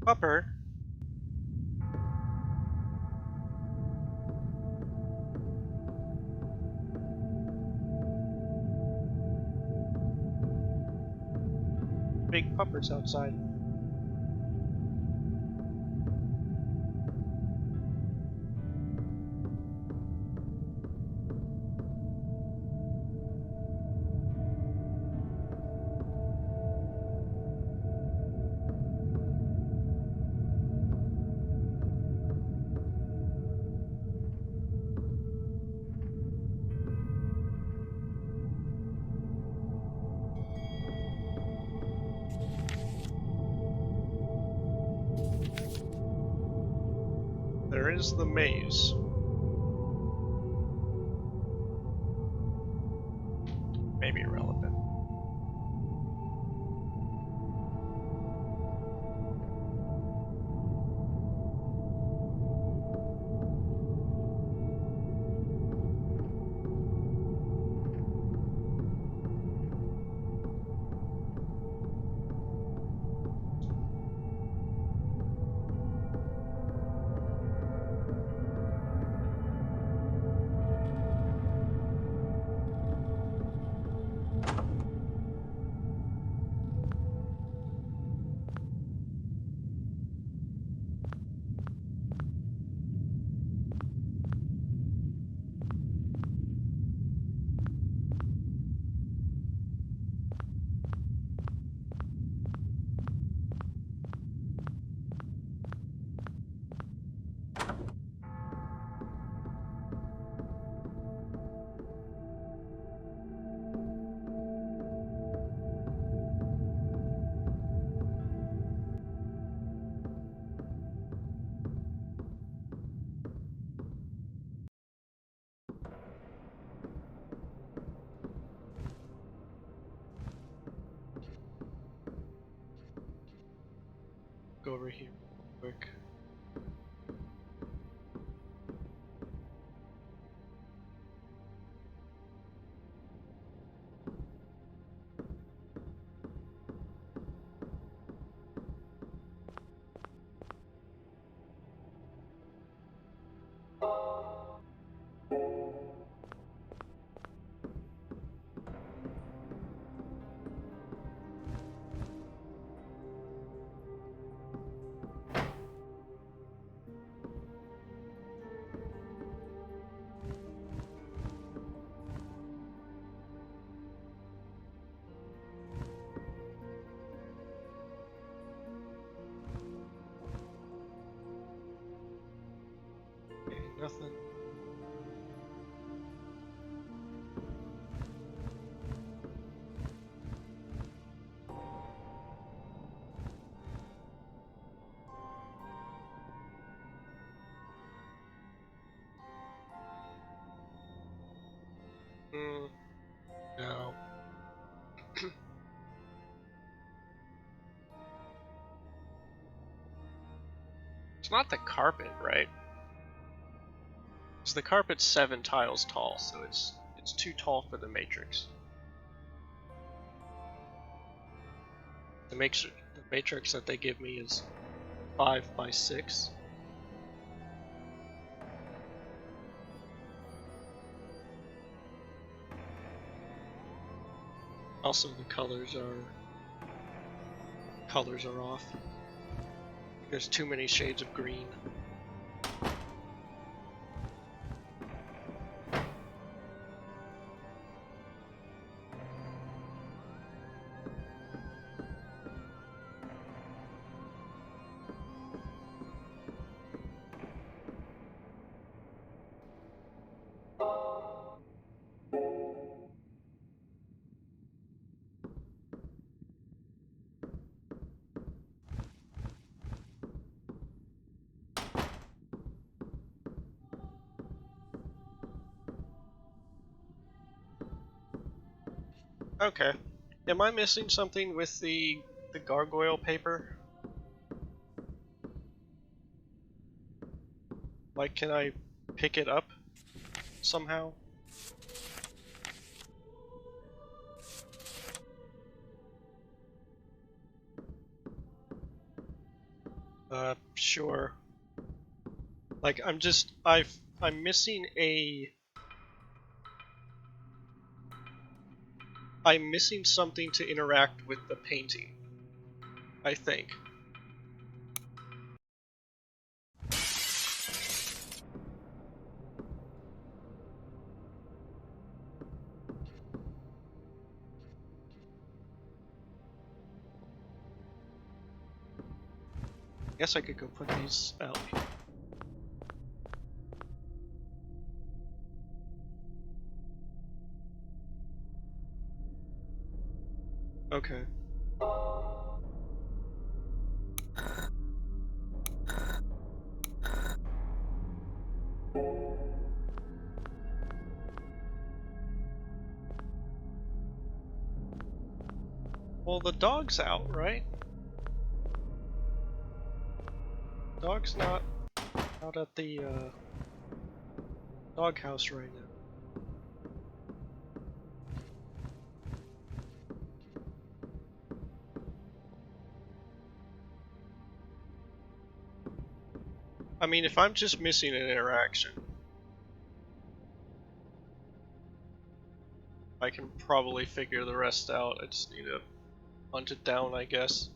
Upper. Big puppers outside. There is the maze. Maybe irrelevant. Go over here real quick. Okay, nothing. It's not the carpet, right? Because the carpet's 7 tiles tall, so it's too tall for the matrix. The matrix that they give me is 5 by 6. Also, the colors are off. There's too many shades of green. Okay. Am I missing something with the gargoyle paper? Like, can I pick it up somehow? Sure. Like, I'm missing I'm missing something to interact with the painting, I think. Guess I could go put these out. Okay. Well, the dog's out, right? Dog's not out at the doghouse right now. I mean, if I'm just missing an interaction, I can probably figure the rest out. I just need to hunt it down, I guess.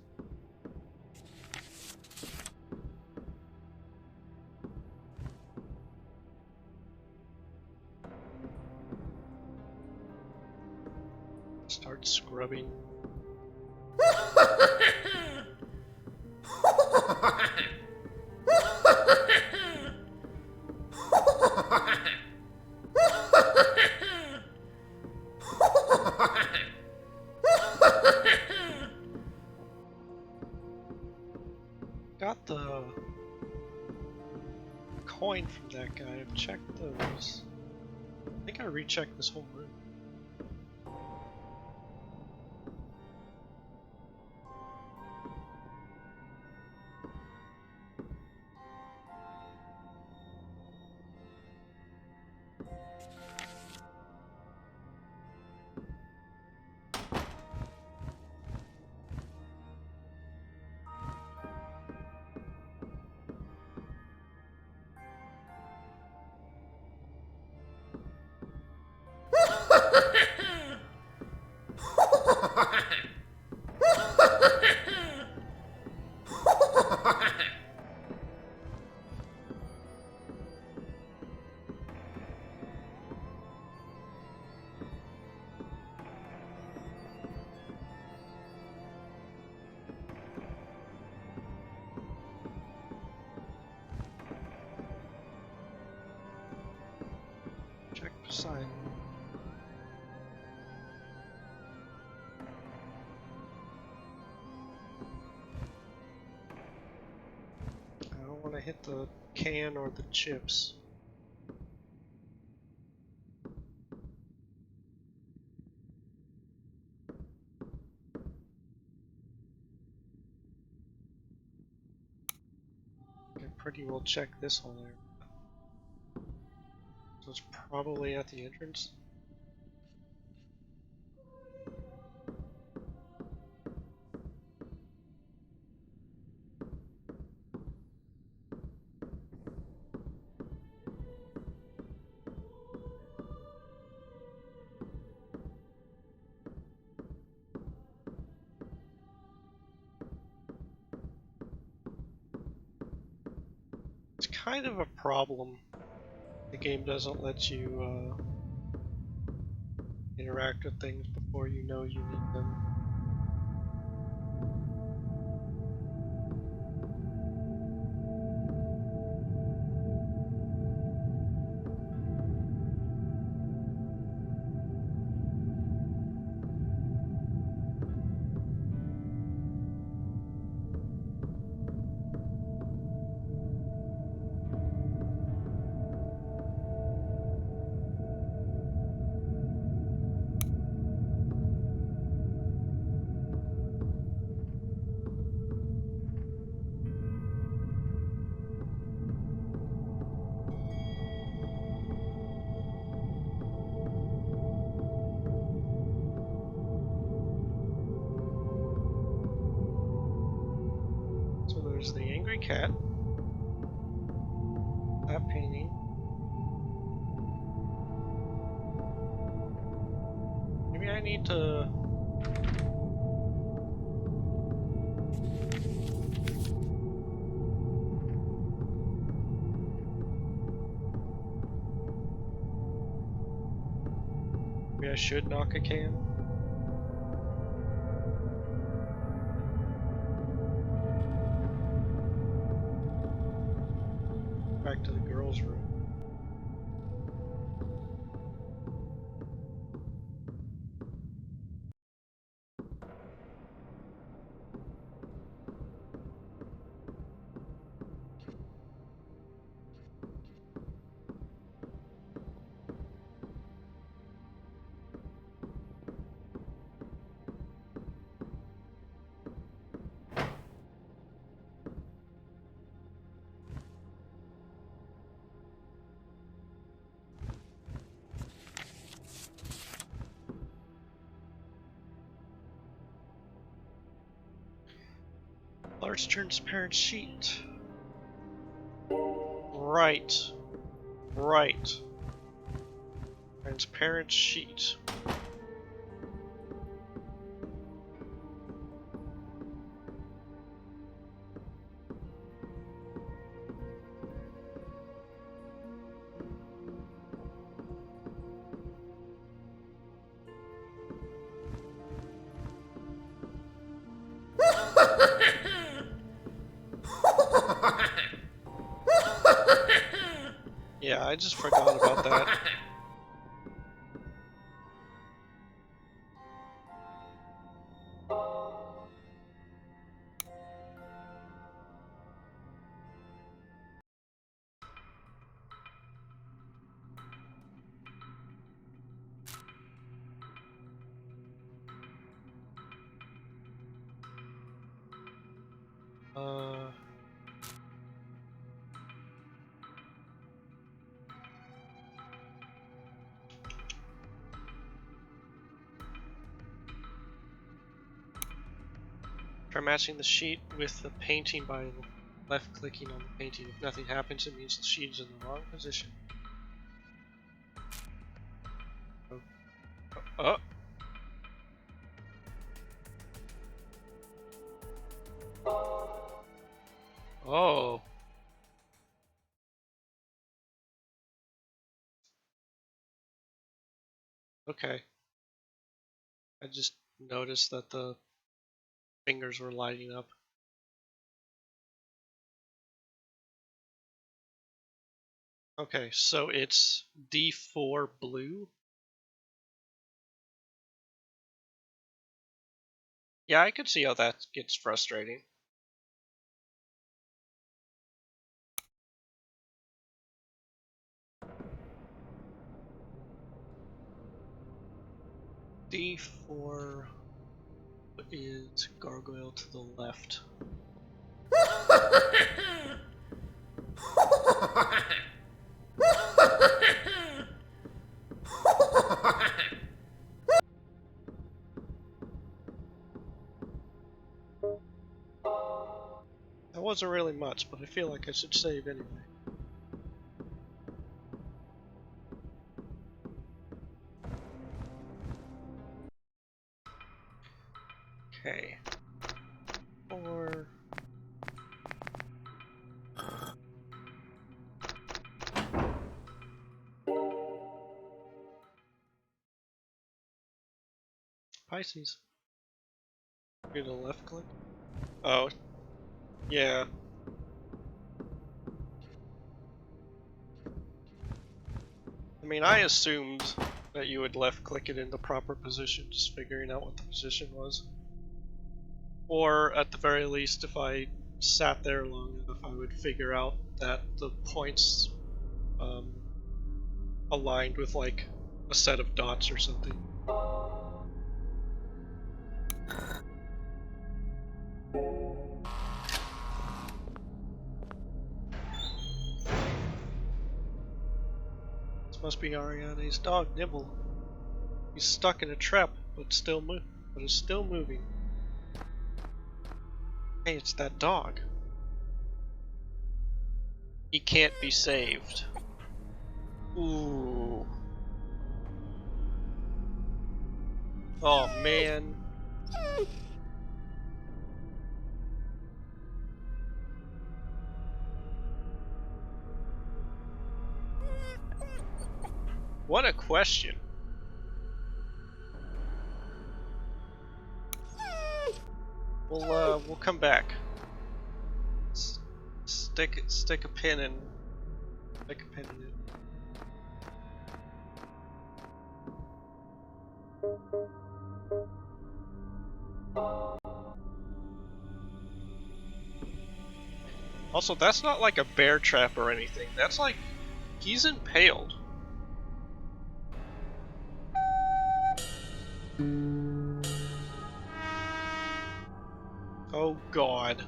Start scrubbing. Got the coin from that guy. I've checked those. I think I rechecked this whole room. Check beside. I don't want to hit the can or the chips. Okay, party will check this whole area. So it's probably at the entrance. It's kind of a problem. The game doesn't let you interact with things before you know you need them. So there's the angry cat. That painting. Maybe I need to... Maybe I should knock a can. Back to the girls' room. Large transparent sheet. Right. Right. Transparent sheet. Yeah, I just forgot about that. Try matching the sheet with the painting by left-clicking on the painting. If nothing happens, it means the sheet is in the wrong position. Oh. Oh. Okay. I just noticed that the fingers were lighting up. Okay, so it's D4 blue. Yeah, I could see how that gets frustrating. D4 is gargoyle to the left. That wasn't really much, but I feel like I should save anyway. Okay. Or... Pisces. Get a left click? Oh. Yeah. I mean, I assumed that you would left click it in the proper position, just figuring out what the position was. Or, at the very least, if I sat there long enough, I would figure out that the points aligned with, like, a set of dots or something. This must be Ariane's dog, Nibble. He's stuck in a trap, but is still moving. Hey, it's that dog. He can't be saved. Ooh. Oh man. What a question. We'll come back. Stick a pin in it. Also, that's not like a bear trap or anything. That's like he's impaled. Oh God.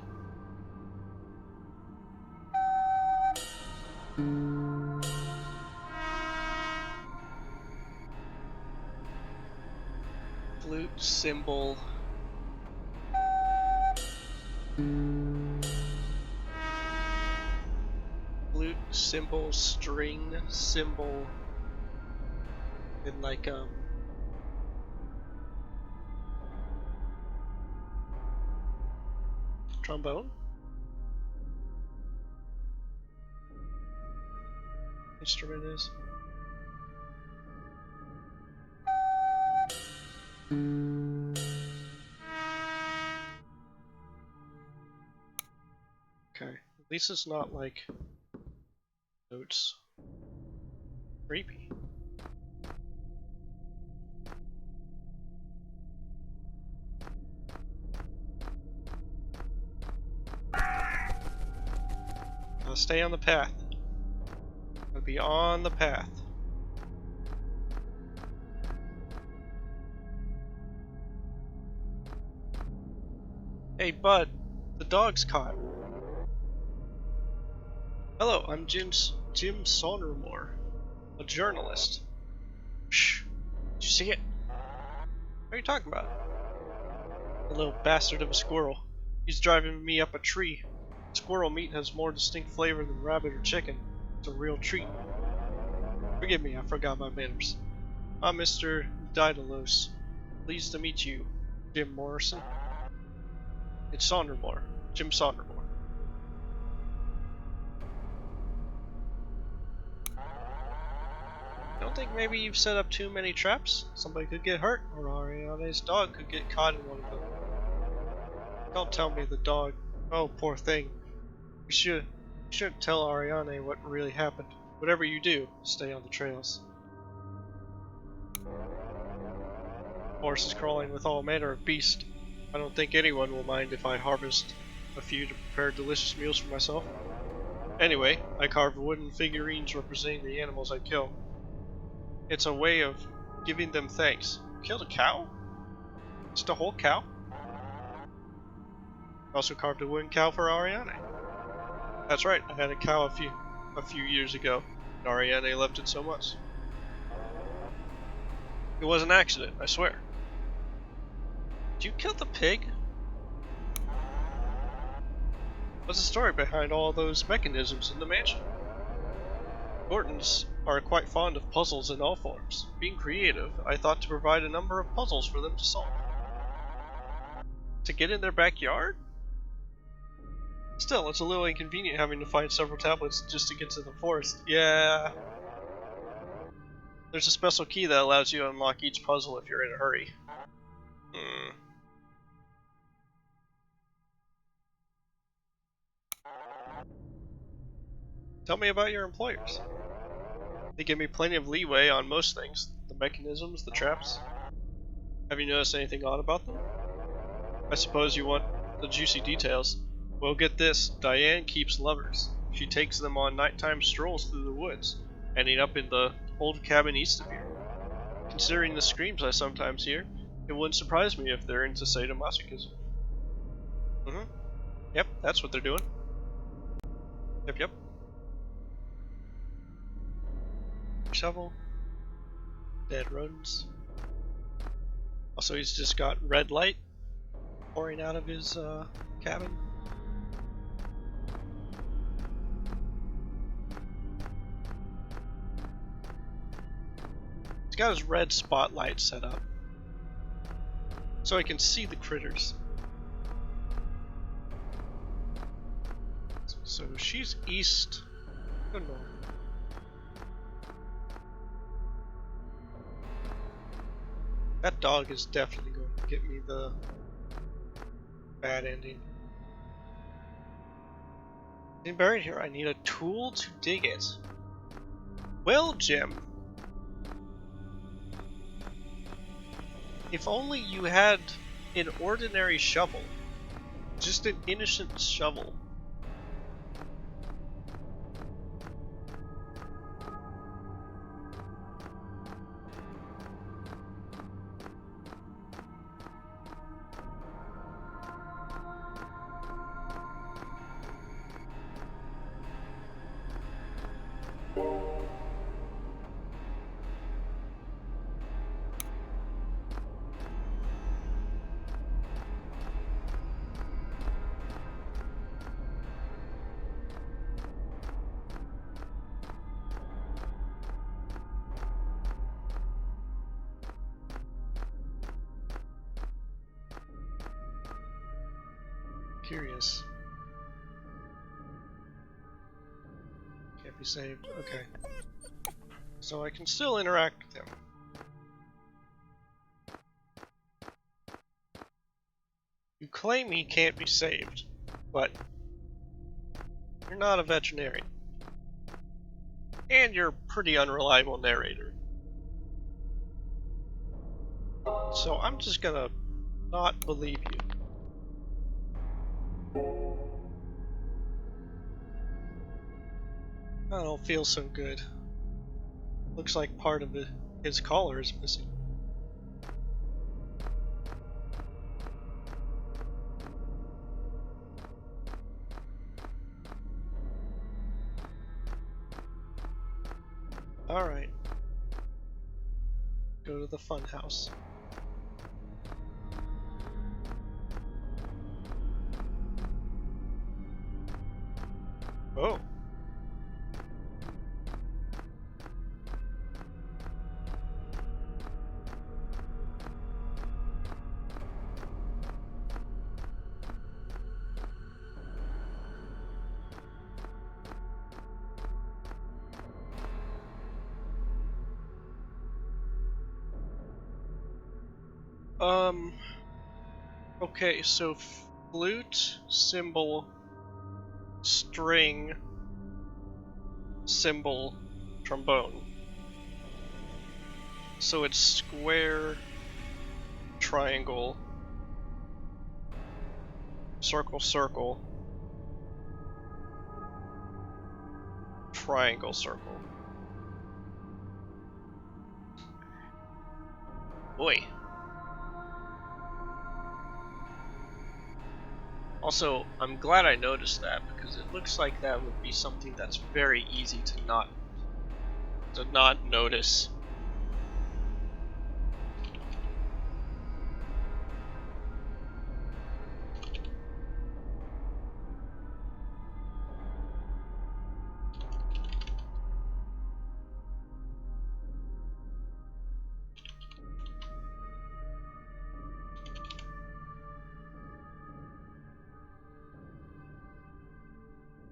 Flute, cymbal. Flute, cymbal, string, cymbal, and like trombone? Instrument is. Okay, at least it's not like notes. Creepy. Gotta stay on the path. Gotta be on the path. Hey bud, the dog's caught. Hello, I'm Jim Sonnermore, a journalist. Shh. Did you see it? What are you talking about? The little bastard of a squirrel. He's driving me up a tree. Squirrel meat has more distinct flavor than rabbit or chicken. It's a real treat. Forgive me, I forgot my manners. I'm Mr. Daedalus. Pleased to meet you, Jim Morrison. It's Sondermore. Jim Sondermore. Don't think maybe you've set up too many traps? Somebody could get hurt, or Ariane's dog could get caught in one of them. Don't tell me the dog. Oh, poor thing. You shouldn't tell Ariane what really happened. Whatever you do, stay on the trails. Horse is crawling with all manner of beasts. I don't think anyone will mind if I harvest a few to prepare delicious meals for myself. Anyway, I carve wooden figurines representing the animals I kill. It's a way of giving them thanks. Killed a cow? Just a whole cow? Also carved a wooden cow for Ariane. That's right, I had a cow a few years ago. Ariane left it so much. It was an accident, I swear. Did you kill the pig? What's the story behind all those mechanisms in the mansion? Gordons are quite fond of puzzles in all forms. Being creative, I thought to provide a number of puzzles for them to solve. To get in their backyard? Still, it's a little inconvenient having to find several tablets just to get to the forest. Yeah. There's a special key that allows you to unlock each puzzle if you're in a hurry. Tell me about your employers. They give me plenty of leeway on most things. The mechanisms, the traps. Have you noticed anything odd about them? I suppose you want the juicy details. Well, get this. Diane keeps lovers. She takes them on nighttime strolls through the woods, ending up in the old cabin east of here. Considering the screams I sometimes hear, it wouldn't surprise me if they're into sadomasochism. Yep, that's what they're doing. Yep. Shovel. Dead rodents. Also, he's just got red light pouring out of his cabin. He's got his red spotlight set up so he can see the critters. So she's east or north. That dog is definitely going to get me the bad ending. Anything buried here? I need a tool to dig it. Well, Jim. If only you had an ordinary shovel. Just an innocent shovel. Curious. Can't be saved. Okay. So I can still interact with him. You claim he can't be saved, but you're not a veterinarian. And you're a pretty unreliable narrator. So I'm just gonna not believe you. I don't feel so good. Looks like part of his collar is missing. Alright. Go to the fun house. Oh. Okay, so flute, cymbal, string, cymbal, trombone. So it's square, triangle, circle, circle, triangle, circle. Boy. Also, I'm glad I noticed that because it looks like that would be something that's very easy to not notice.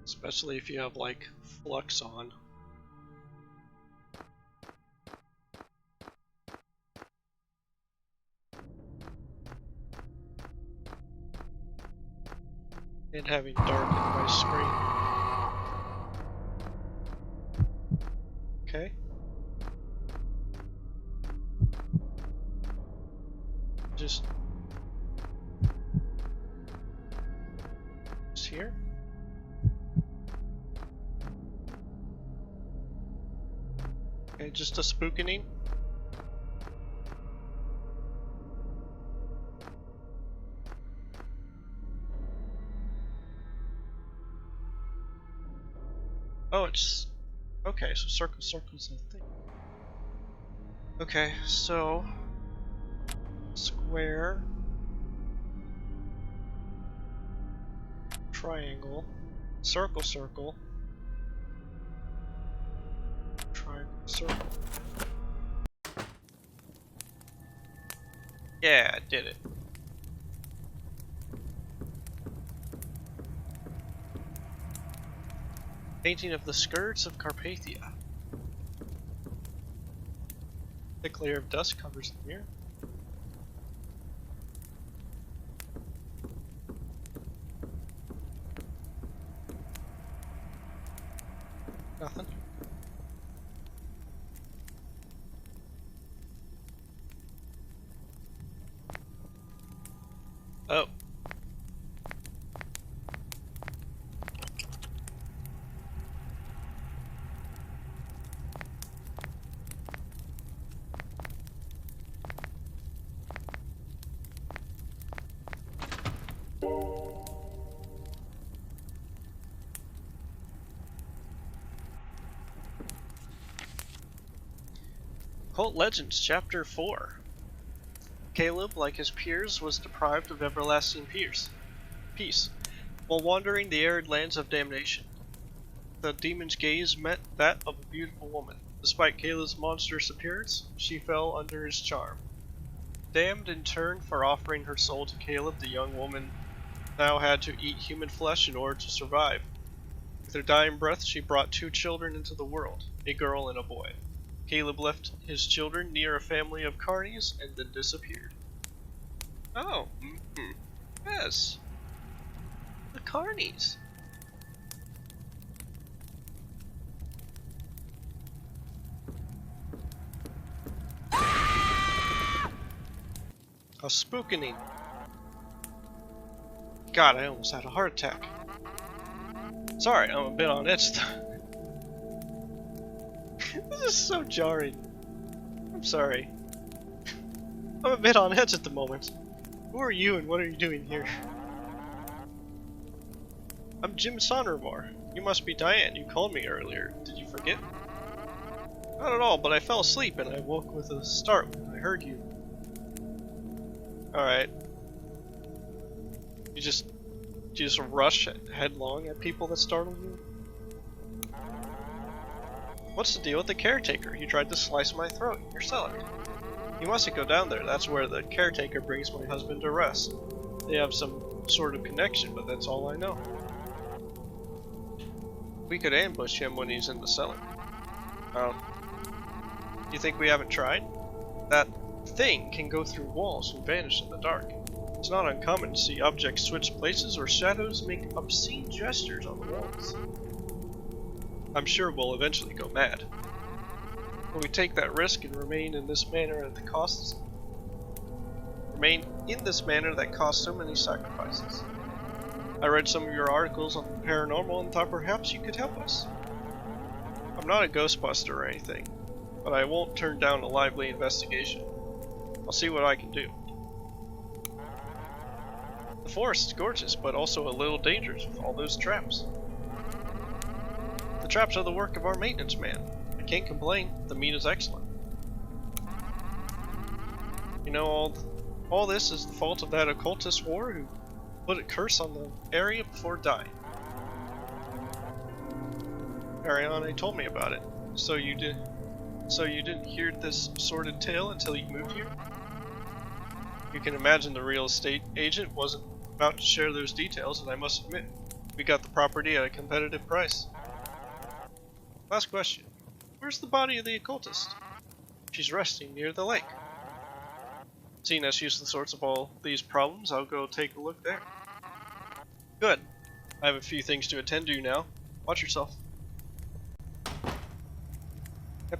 Especially if you have like flux on. And having darkened my screen. Okay. Just here. Okay, just a spookening. Oh, it's okay. So circle's a thing. Okay, so square, triangle, circle, triangle, circle. Yeah, I did it. Painting of the skirts of Carpathia. Thick layer of dust covers the mirror. Nothing. Oh. Cult Legends, Chapter 4. Caleb, like his peers, was deprived of everlasting peace. While wandering the arid lands of damnation, the demon's gaze met that of a beautiful woman. Despite Caleb's monstrous appearance, she fell under his charm. Damned in turn for offering her soul to Caleb, the young woman now had to eat human flesh in order to survive. With her dying breath, she brought 2 children into the world, a girl and a boy. Caleb left his children near a family of carnies and then disappeared. Oh, yes. The carnies. A spookening. God, I almost had a heart attack. Sorry, I'm a bit on edge. This is so jarring. I'm sorry. I'm a bit on edge at the moment. Who are you and what are you doing here? I'm Jim Sonnermore. You must be Diane. You called me earlier. Did you forget? Not at all, but I fell asleep and I woke with a start when I heard you. Alright. You just rush headlong at people that startle you? What's the deal with the caretaker? He tried to slice my throat in your cellar. You mustn't go down there. That's where the caretaker brings my husband to rest. They have some sort of connection, but that's all I know. We could ambush him when he's in the cellar. Oh. You think we haven't tried? That thing can go through walls and vanish in the dark. It's not uncommon to see objects switch places or shadows make obscene gestures on the walls. I'm sure we'll eventually go mad. Will we take that risk and remain in this manner that costs so many sacrifices? I read some of your articles on the paranormal and thought perhaps you could help us. I'm not a ghostbuster or anything, but I won't turn down a lively investigation. I'll see what I can do. The forest is gorgeous, but also a little dangerous with all those traps. The traps are the work of our maintenance man. I can't complain, the meat is excellent. You know, all this is the fault of that occultist war who put a curse on the area before dying. Ariane told me about it. So you didn't hear this sordid tale until you moved here? You can imagine the real estate agent wasn't about to share those details, and I must admit, we got the property at a competitive price. Last question. Where's the body of the occultist? She's resting near the lake. Seeing as she's the source of all these problems, I'll go take a look there. Good. I have a few things to attend to now. Watch yourself.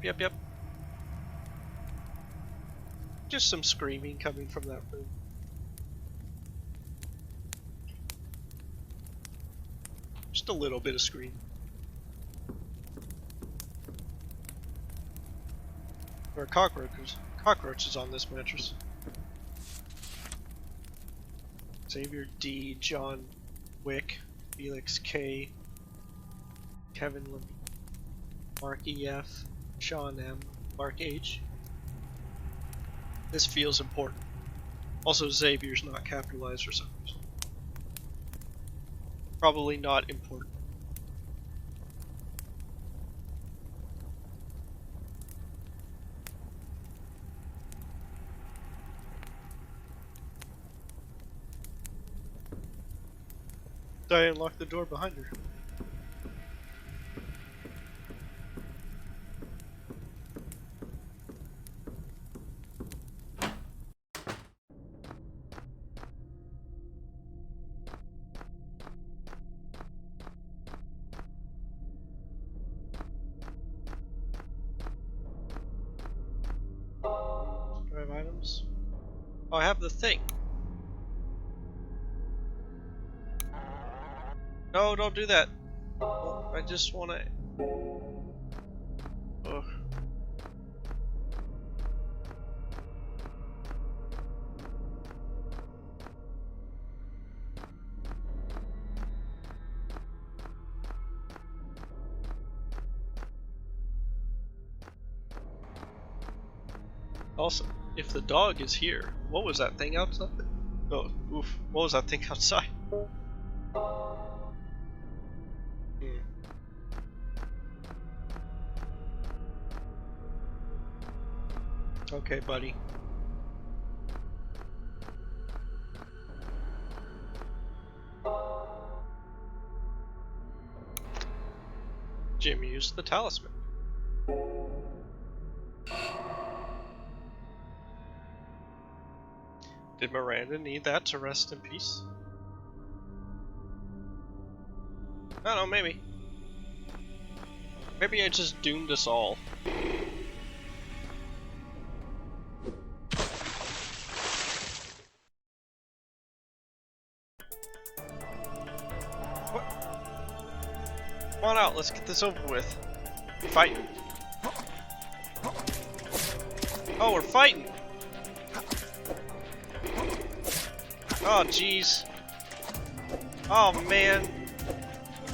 Yep. Just some screaming coming from that room. Just a little bit of screaming. There are cockroaches on this mattress. Xavier D, John Wick, Felix K, Kevin Levine, Mark EF, Sean M, Mark H. This feels important. Also, Xavier's not capitalized for some reason. Probably not important. Did I unlock the door behind her? Drive items. Oh, I have the thing. No, don't do that. I just want to. Ugh. Also, if the dog is here, what was that thing outside? Oh, oof. What was that thing outside? Okay, buddy. Jim used the talisman. Did Miranda need that to rest in peace? I don't know, maybe. Maybe I just doomed us all. What? Come on out, let's get this over with. Fighting. Oh, we're fighting! Oh, jeez. Oh, man.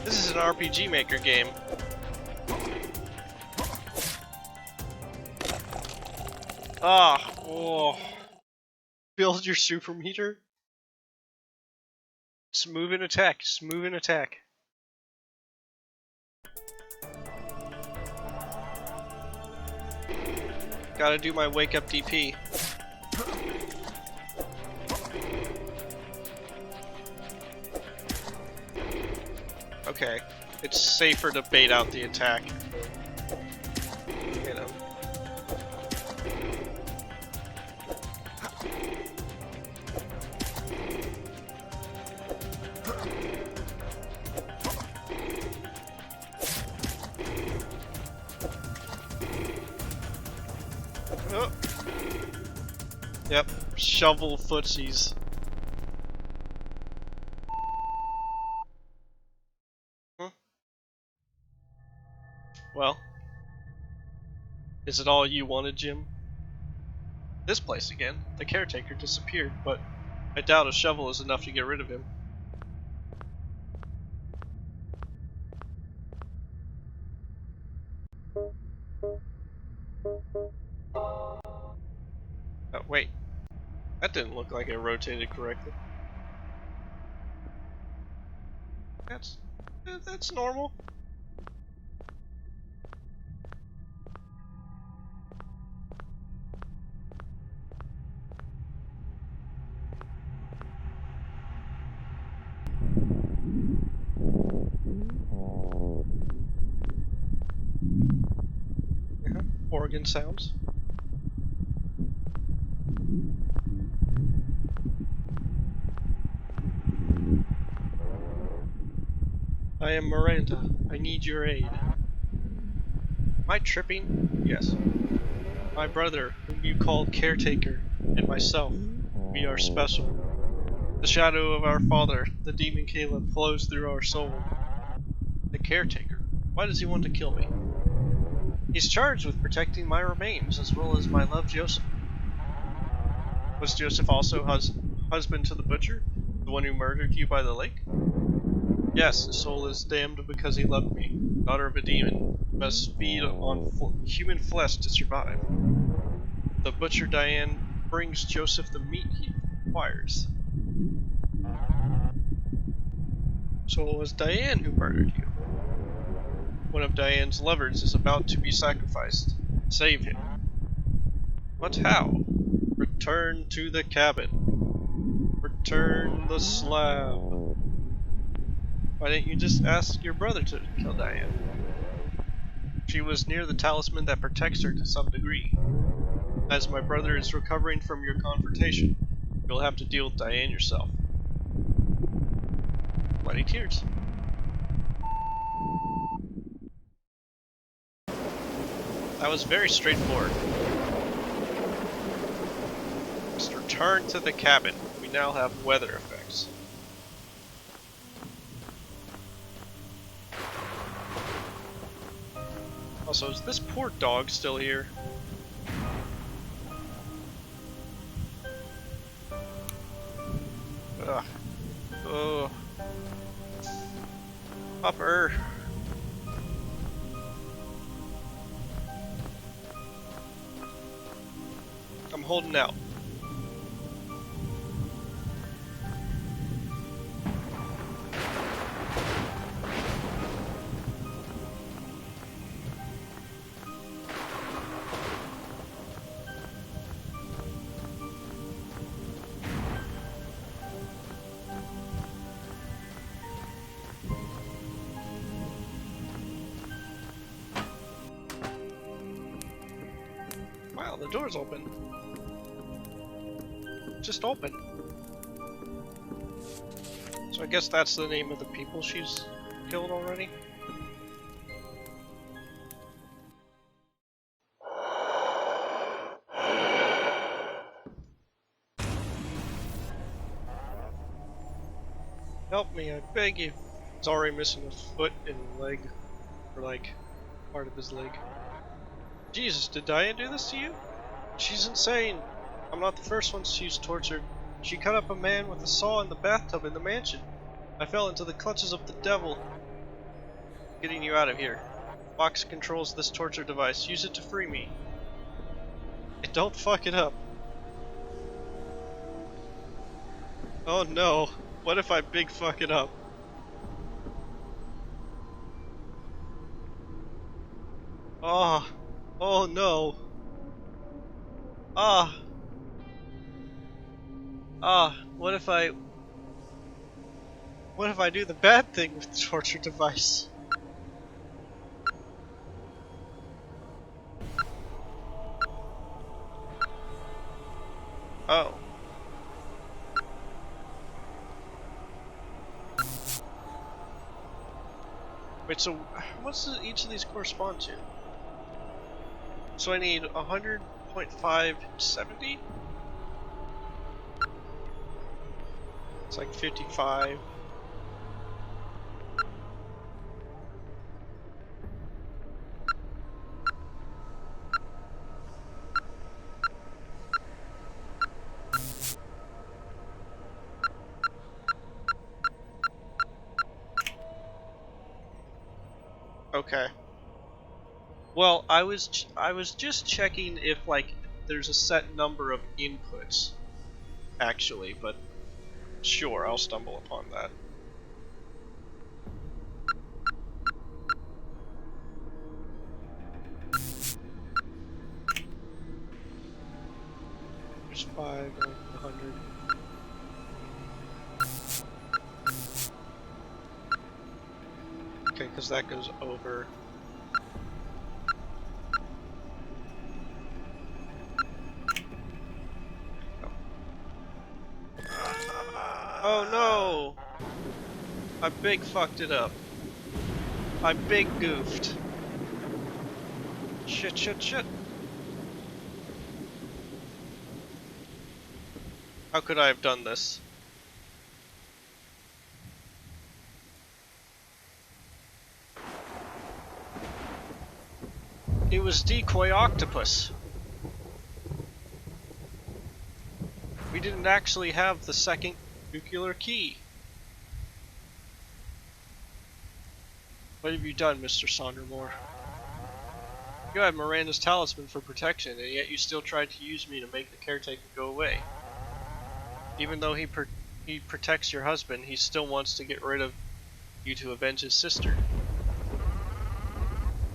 This is an RPG Maker game. Ah, oh. Build your super meter. Just move and attack. Just move and attack. Gotta do my wake up DP. Okay, it's safer to bait out the attack. You know. Oh. Yep, shovel footsies. Well, is it all you wanted, Jim? This place again. The caretaker disappeared, but I doubt a shovel is enough to get rid of him. Oh, wait. That didn't look like it rotated correctly. That's normal. Organ sounds. I am Miranda. I need your aid. Am I tripping? Yes. My brother, whom you called Caretaker, and myself, we are special. The shadow of our father, the demon Caleb, flows through our soul. The Caretaker? Why does he want to kill me? He's charged with protecting my remains, as well as my love Joseph. Was Joseph also husband to the butcher? The one who murdered you by the lake? Yes, his soul is damned because he loved me. Daughter of a demon, must feed on human flesh to survive. The butcher Diane brings Joseph the meat he requires. So it was Diane who murdered you. One of Diane's lovers is about to be sacrificed. Save him. But how? Return to the cabin. Return the slab. Why didn't you just ask your brother to kill Diane? She was near the talisman that protects her to some degree. As my brother is recovering from your confrontation, you'll have to deal with Diane yourself. Bloody tears. That was very straightforward. Just return to the cabin. We now have weather effects. Also, is this poor dog still here? Ugh. Oh. Upper. I'm holding out. Wow, the door's open. Just open. So I guess that's the name of the people she's killed already. Help me, I beg you. He's already missing a foot and a leg. Or like, part of his leg. Jesus, did Diane do this to you? She's insane. I'm not the first one she's tortured. She cut up a man with a saw in the bathtub in the mansion. I fell into the clutches of the devil. Getting you out of here. Box controls this torture device. Use it to free me. And don't fuck it up. Oh no. What if I big fuck it up? Oh. Oh no. Ah. Ah. What if I do the bad thing with the torture device? Oh. Wait, so what's each of these correspond to? So I need 100.570? It's like 55. Okay. Well, I was just checking if like there's a set number of inputs actually, but sure, I'll stumble upon that. There's 5, 100. Okay, because that goes over. Oh no! I big fucked it up. I big goofed. Shit, shit, shit. How could I have done this? It was decoy octopus. We didn't actually have the second nuclear key. What have you done, Mr. Sondermore? You had Miranda's talisman for protection, and yet you still tried to use me to make the caretaker go away. Even though he protects your husband, he still wants to get rid of you to avenge his sister.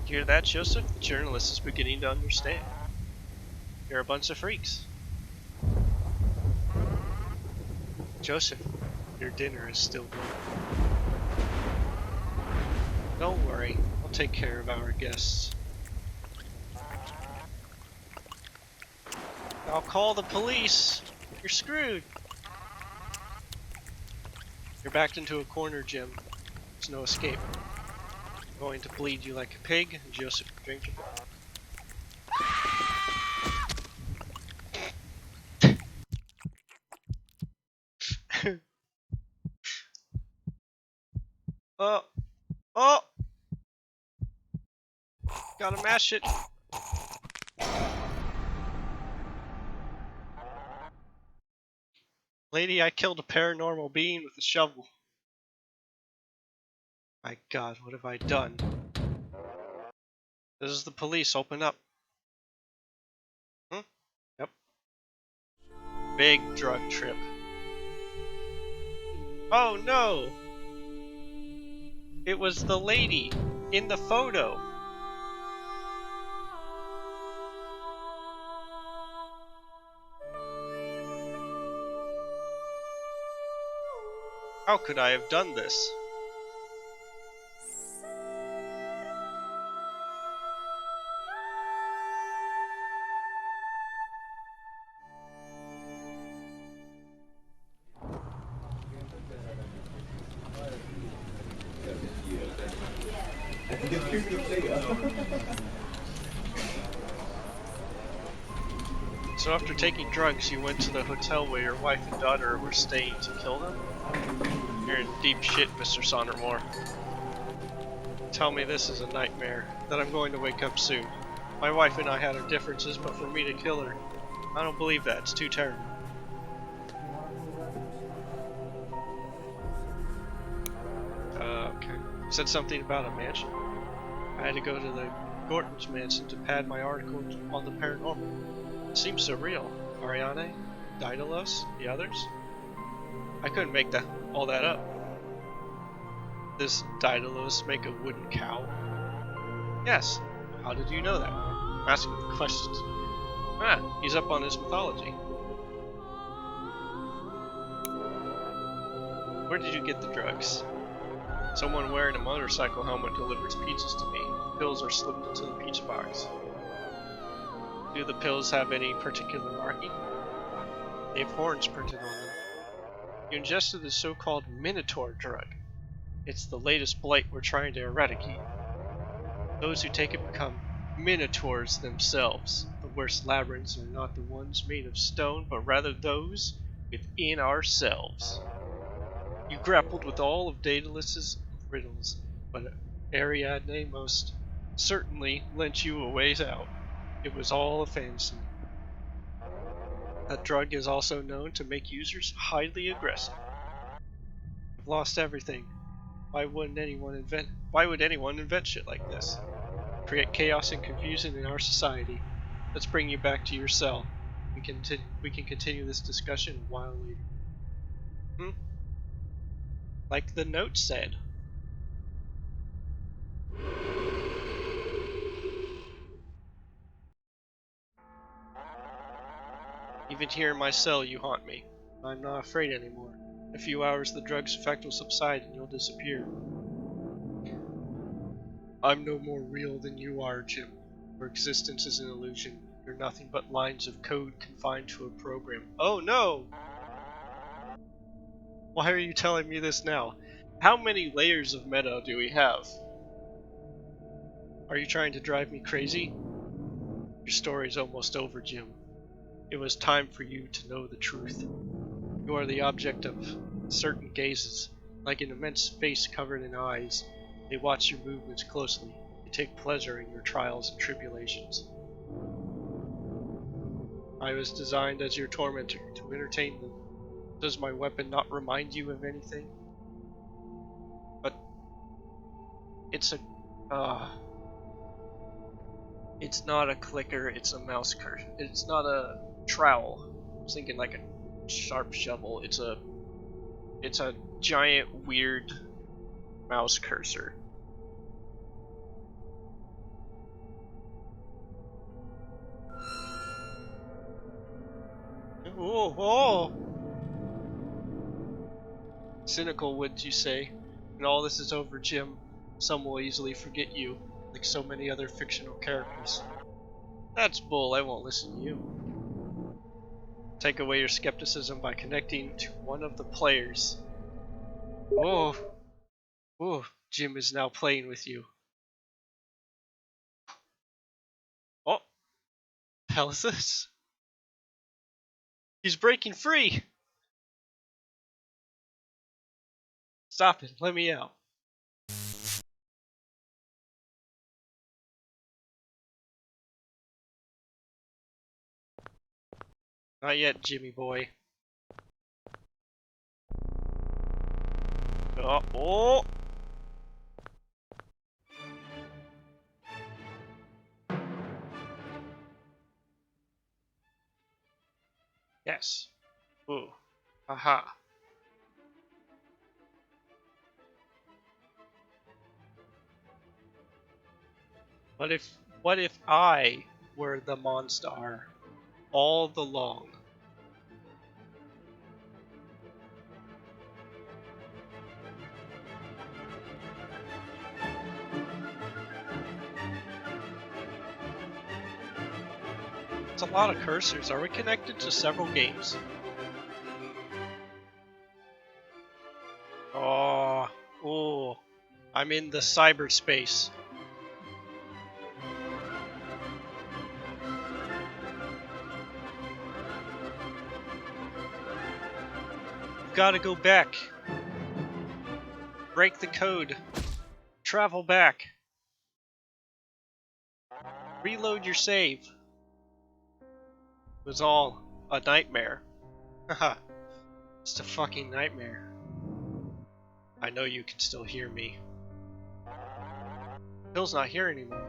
You hear that, Joseph? The journalist is beginning to understand. You're a bunch of freaks. Joseph, your dinner is still warm. Don't worry, I'll take care of our guests. I'll call the police. You're screwed. You're backed into a corner, Jim. There's no escape. I'm going to bleed you like a pig, and Joseph can drink your blood. Oh! Oh! Gotta mash it. Lady, I killed a paranormal being with a shovel. My God, what have I done? This is the police, open up. Yep. Big drug trip. Oh no! It was the lady in the photo. How could I have done this? So after taking drugs, you went to the hotel where your wife and daughter were staying to kill them? You're in deep shit, Mr. Sondermore. Tell me this is a nightmare, that I'm going to wake up soon. My wife and I had our differences, but for me to kill her, I don't believe that. It's too terrible. Okay. You said something about a mansion? I had to go to the Gorton's mansion to pad my article on the paranormal. It seems so real. Ariane, Daedalus, the others? I couldn't make all that up. This Daedalus make a wooden cow? Yes. How did you know that? I'm asking the questions. Ah, he's up on his mythology. Where did you get the drugs? Someone wearing a motorcycle helmet delivers pizzas to me. The pills are slipped into the pizza box. Do the pills have any particular marking? They have horns printed on them. You ingested the so-called Minotaur drug. It's the latest blight we're trying to eradicate. Those who take it become Minotaurs themselves. The worst labyrinths are not the ones made of stone, but rather those within ourselves. You grappled with all of Daedalus's riddles, but Ariadne most certainly lent you a ways out. It was all a fantasy. That drug is also known to make users highly aggressive. I've lost everything. Why wouldn't anyone invent? Why would anyone invent shit like this? Create chaos and confusion in our society. Let's bring you back to your cell. We can continue this discussion a while later. Hmm? Like the note said. Even here in my cell you haunt me. I'm not afraid anymore. In a few hours the drug's effect will subside and you'll disappear. I'm no more real than you are, Jim. Your existence is an illusion. You're nothing but lines of code confined to a program. Oh no! Why are you telling me this now? How many layers of meta do we have? Are you trying to drive me crazy? Your story's almost over, Jim. It was time for you to know the truth. You are the object of certain gazes, like an immense face covered in eyes. They watch your movements closely. They take pleasure in your trials and tribulations. I was designed as your tormentor, to entertain them. Does my weapon not remind you of anything? But it's a... it's not a clicker, it's a mouse cursor. It's not a trowel. I was thinking like a sharp shovel. It's a giant weird mouse cursor. Oh, oh! Cynical, would you say? When all this is over, Jim, some will easily forget you, like so many other fictional characters. That's bull, I won't listen to you. Take away your skepticism by connecting to one of the players. Oh, oh, Jim is now playing with you. Oh, hell is this? He's breaking free! Stop it, let me out. Not yet, Jimmy boy. Oh, oh! Yes. Ooh. Aha. What if I were the monster all along? It's a lot of cursors. Are we connected to several games? Oh, ooh. I'm in the cyberspace. Gotta go back. Break the code. Travel back. Reload your save. It was all a nightmare. Haha. Just a fucking nightmare. I know you can still hear me. Bill's not here anymore.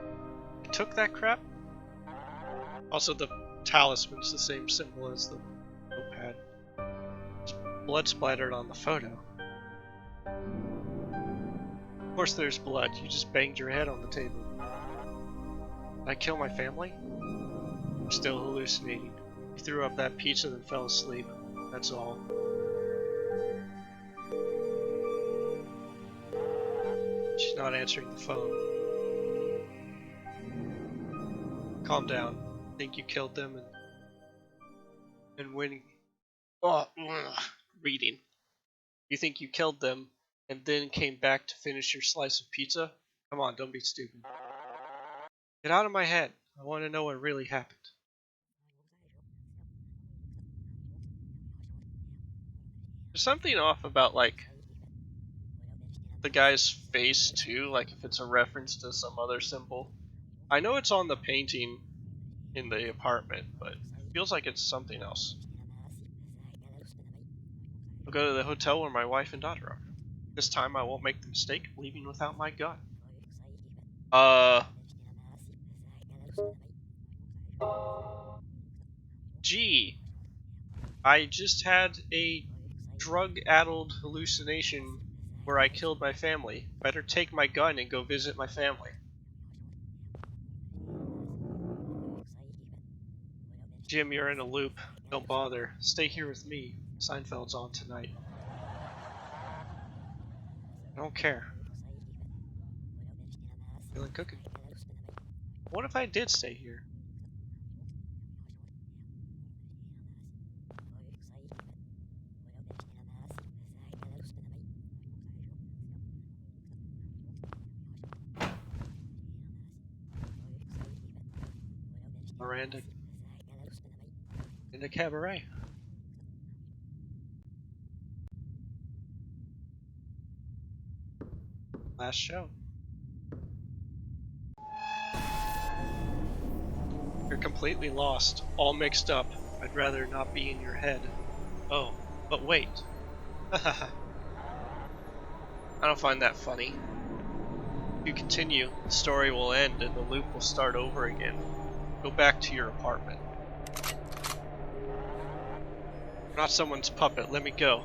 I took that crap? Also, the talisman's the same symbol as the notepad. There's blood splattered on the photo. Of course there's blood. You just banged your head on the table. Did I kill my family? I'm still hallucinating. You threw up that pizza and fell asleep. That's all. She's not answering the phone. Calm down. Think you killed them and when... Oh, reading. You think you killed them and then came back to finish your slice of pizza? Come on, don't be stupid. Get out of my head. I want to know what really happened. There's something off about, like, the guy's face, too, like if it's a reference to some other symbol. I know it's on the painting in the apartment, but it feels like it's something else. I'll go to the hotel where my wife and daughter are. This time I won't make the mistake of leaving without my gun. Uh, gee, I just had a drug-addled hallucination where I killed my family. Better take my gun and go visit my family. Jim, you're in a loop. Don't bother. Stay here with me. Seinfeld's on tonight. I don't care. Feeling cooking. What if I did stay here? Miranda in the cabaret. Last show. You're completely lost, all mixed up. I'd rather not be in your head. Oh, but wait. I don't find that funny. If you continue, the story will end and the loop will start over again. Go back to your apartment. I'm not someone's puppet, let me go.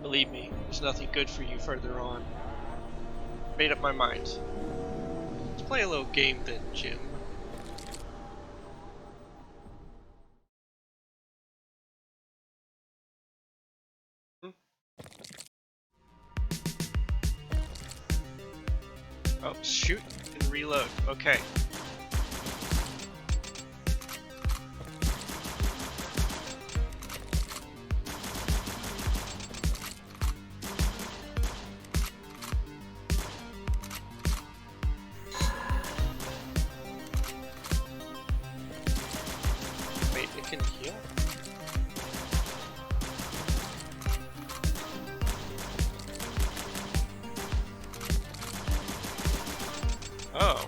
Believe me, there's nothing good for you further on. Made up my mind. Let's play a little game then, Jim. Hmm? Oh, shoot and reload. Okay. Wait, it can heal? Oh.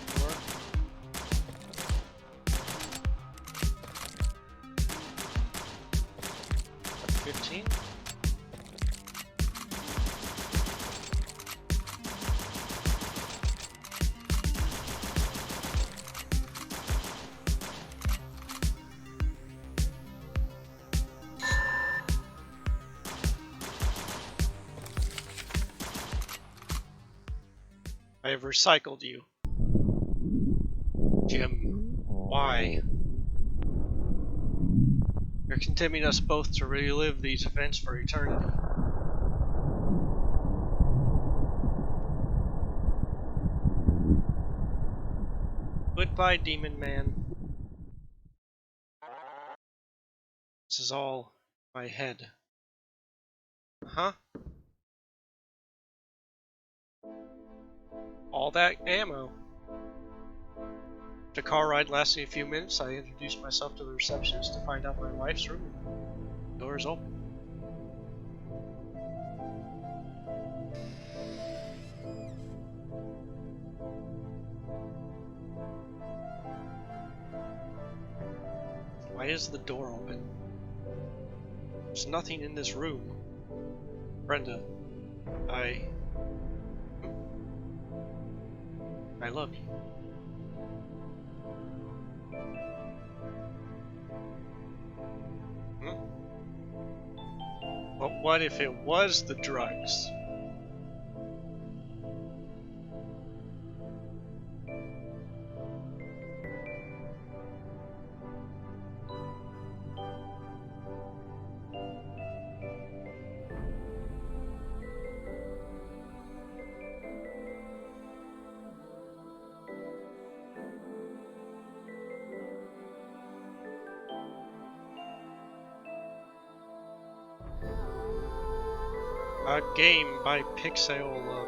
Four. 15? I have recycled you. Jim, why? You're condemning us both to relive these events for eternity. Goodbye, Demon Man. This is all my head. Huh? All that ammo. The car ride lasting a few minutes, I introduced myself to the receptionist to find out my wife's room. Door is open. Why is the door open? There's nothing in this room. Brenda, I love you. Hmm? But what if it was the drugs? A game by Pixeola.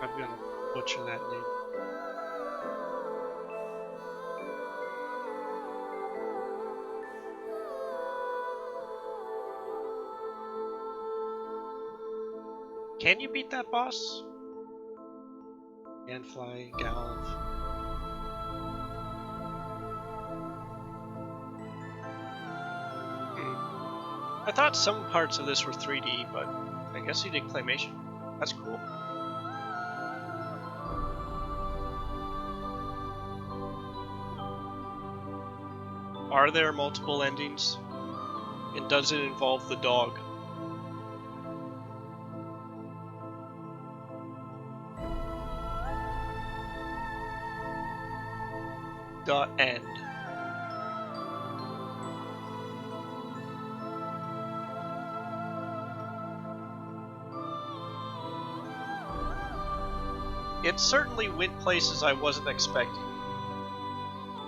I'm gonna butcher that name. Can you beat that boss? Ganfly, Galv. I thought some parts of this were 3D, but I guess he did claymation. That's cool. Are there multiple endings? And does it involve the dog? .end. It certainly went places I wasn't expecting.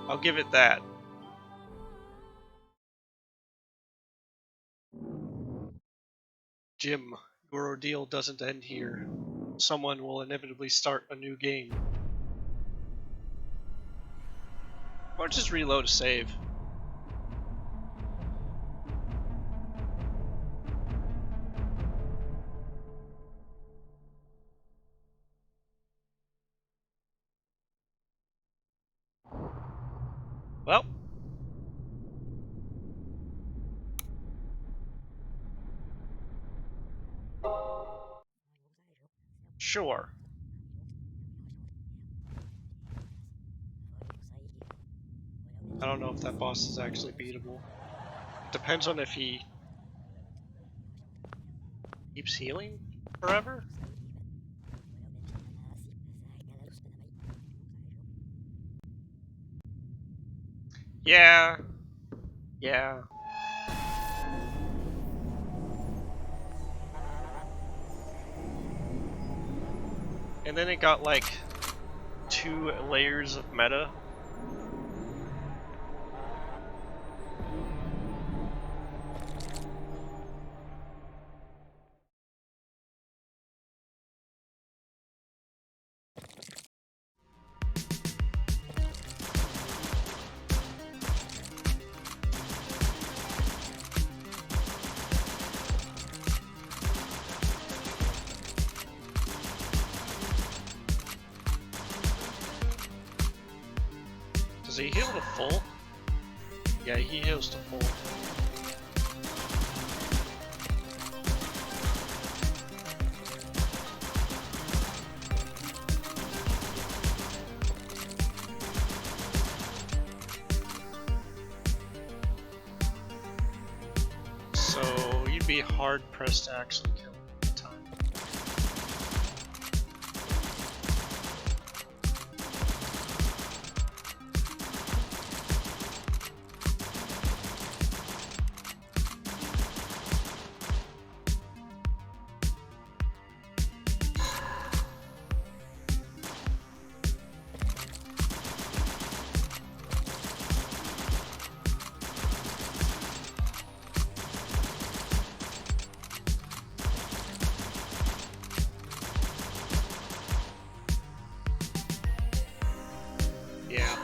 I'll give it that. Jim, your ordeal doesn't end here. Someone will inevitably start a new game. Or just reload a save. Well. Sure. I don't know if that boss is actually beatable. Depends on if he keeps healing forever? Yeah. Yeah. And then it got like 2 layers of meta. Does he heal to full? Yeah, he heals to full. So you'd be hard pressed to actually kill him at the time. Yeah.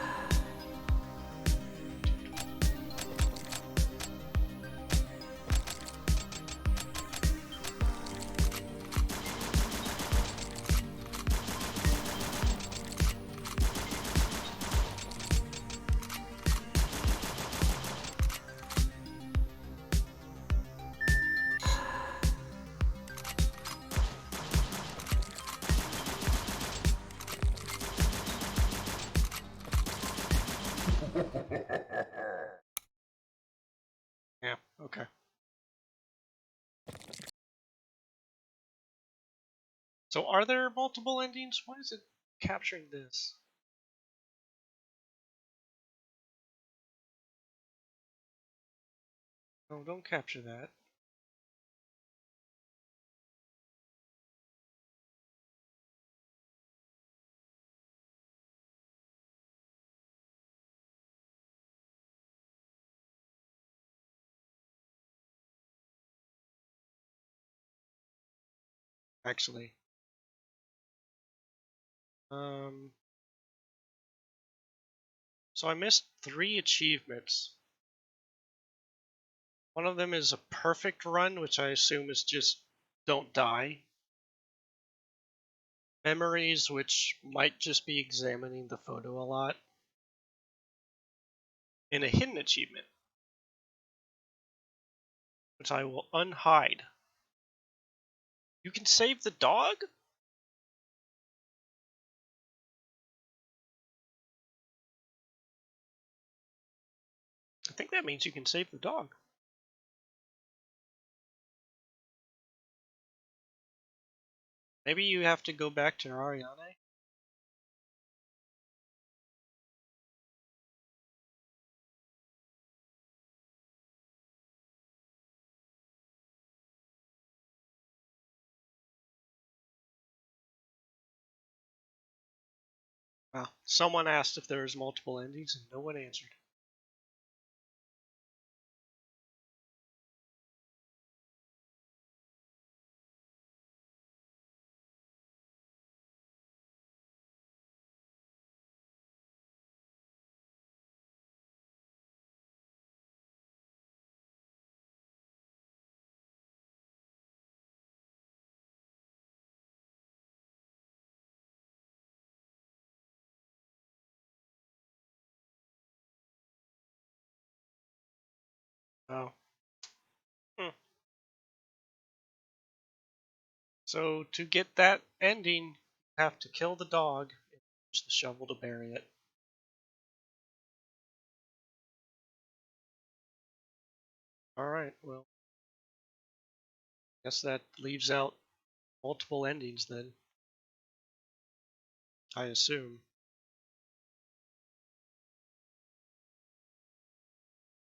Yeah, okay. So are there multiple endings? Why is it capturing this? No, don't capture that. Actually. So I missed 3 achievements. One of them is a perfect run, which I assume is just don't die. Memories, which might just be examining the photo a lot. And a hidden achievement. which I will unhide. You can save the dog? I think that means you can save the dog. Maybe you have to go back to Ariane? Well, someone asked if there was multiple endings and no one answered. Oh. Hmm. So to get that ending, you have to kill the dog and use the shovel to bury it. Alright, well, guess that leaves out multiple endings then, I assume.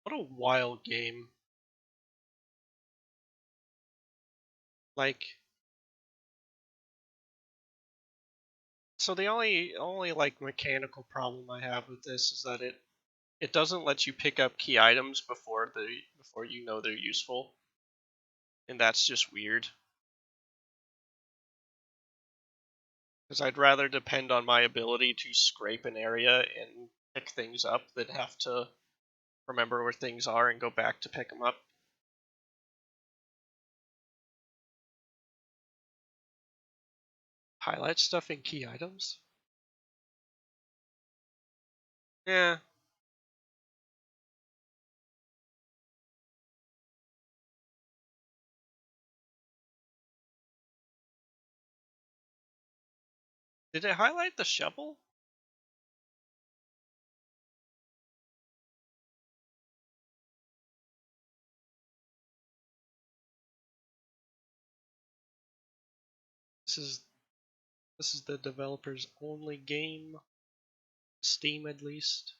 What a wild game. Like, so the only like mechanical problem I have with this is that it doesn't let you pick up key items before you know they're useful. And that's just weird. Because I'd rather depend on my ability to scrape an area and pick things up than have to remember where things are and go back to pick them up. Highlight stuff in key items? Yeah. Did it highlight the shovel? This is this is the developer's only game. Steam at least.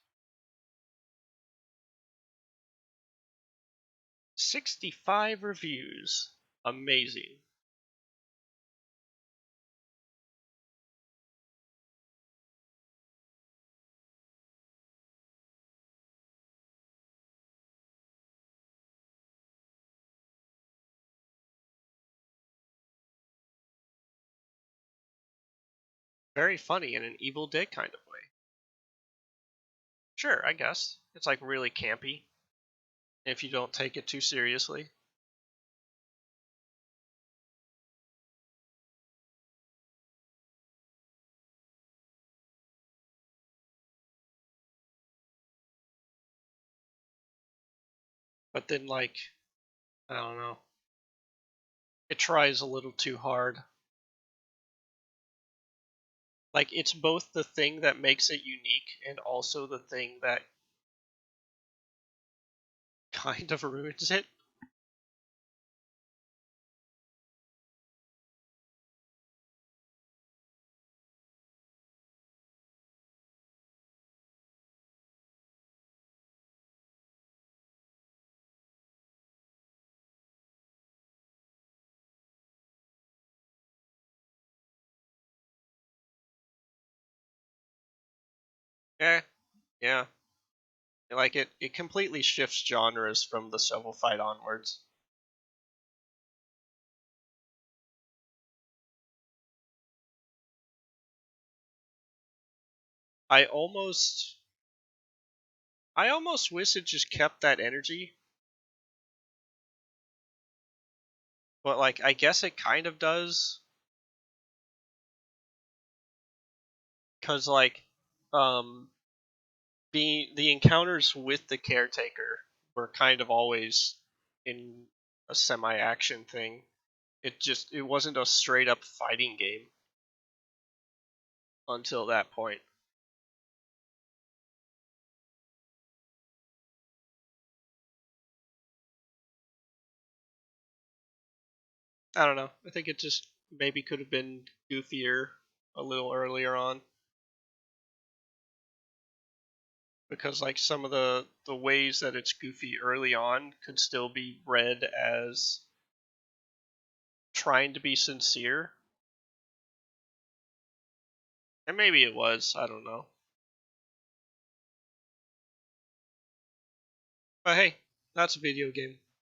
65 reviews. Amazing. Very funny in an Evil Dead kind of way. Sure, I guess. It's like really campy if you don't take it too seriously. But then, like, I don't know. It tries a little too hard. Like, it's both the thing that makes it unique and also the thing that kind of ruins it. Yeah, yeah. Like, it completely shifts genres from the shovel fight onwards. I almost I almost wish it just kept that energy, but like I guess it kind of does, cuz like um the encounters with the caretaker were kind of always in a semi-action thing. It wasn't a straight up fighting game until that point. I don't know. I think it just maybe could have been goofier a little earlier on, because like some of the ways that it's goofy early on could still be read as trying to be sincere. And maybe it was, I don't know. But hey, that's a video game.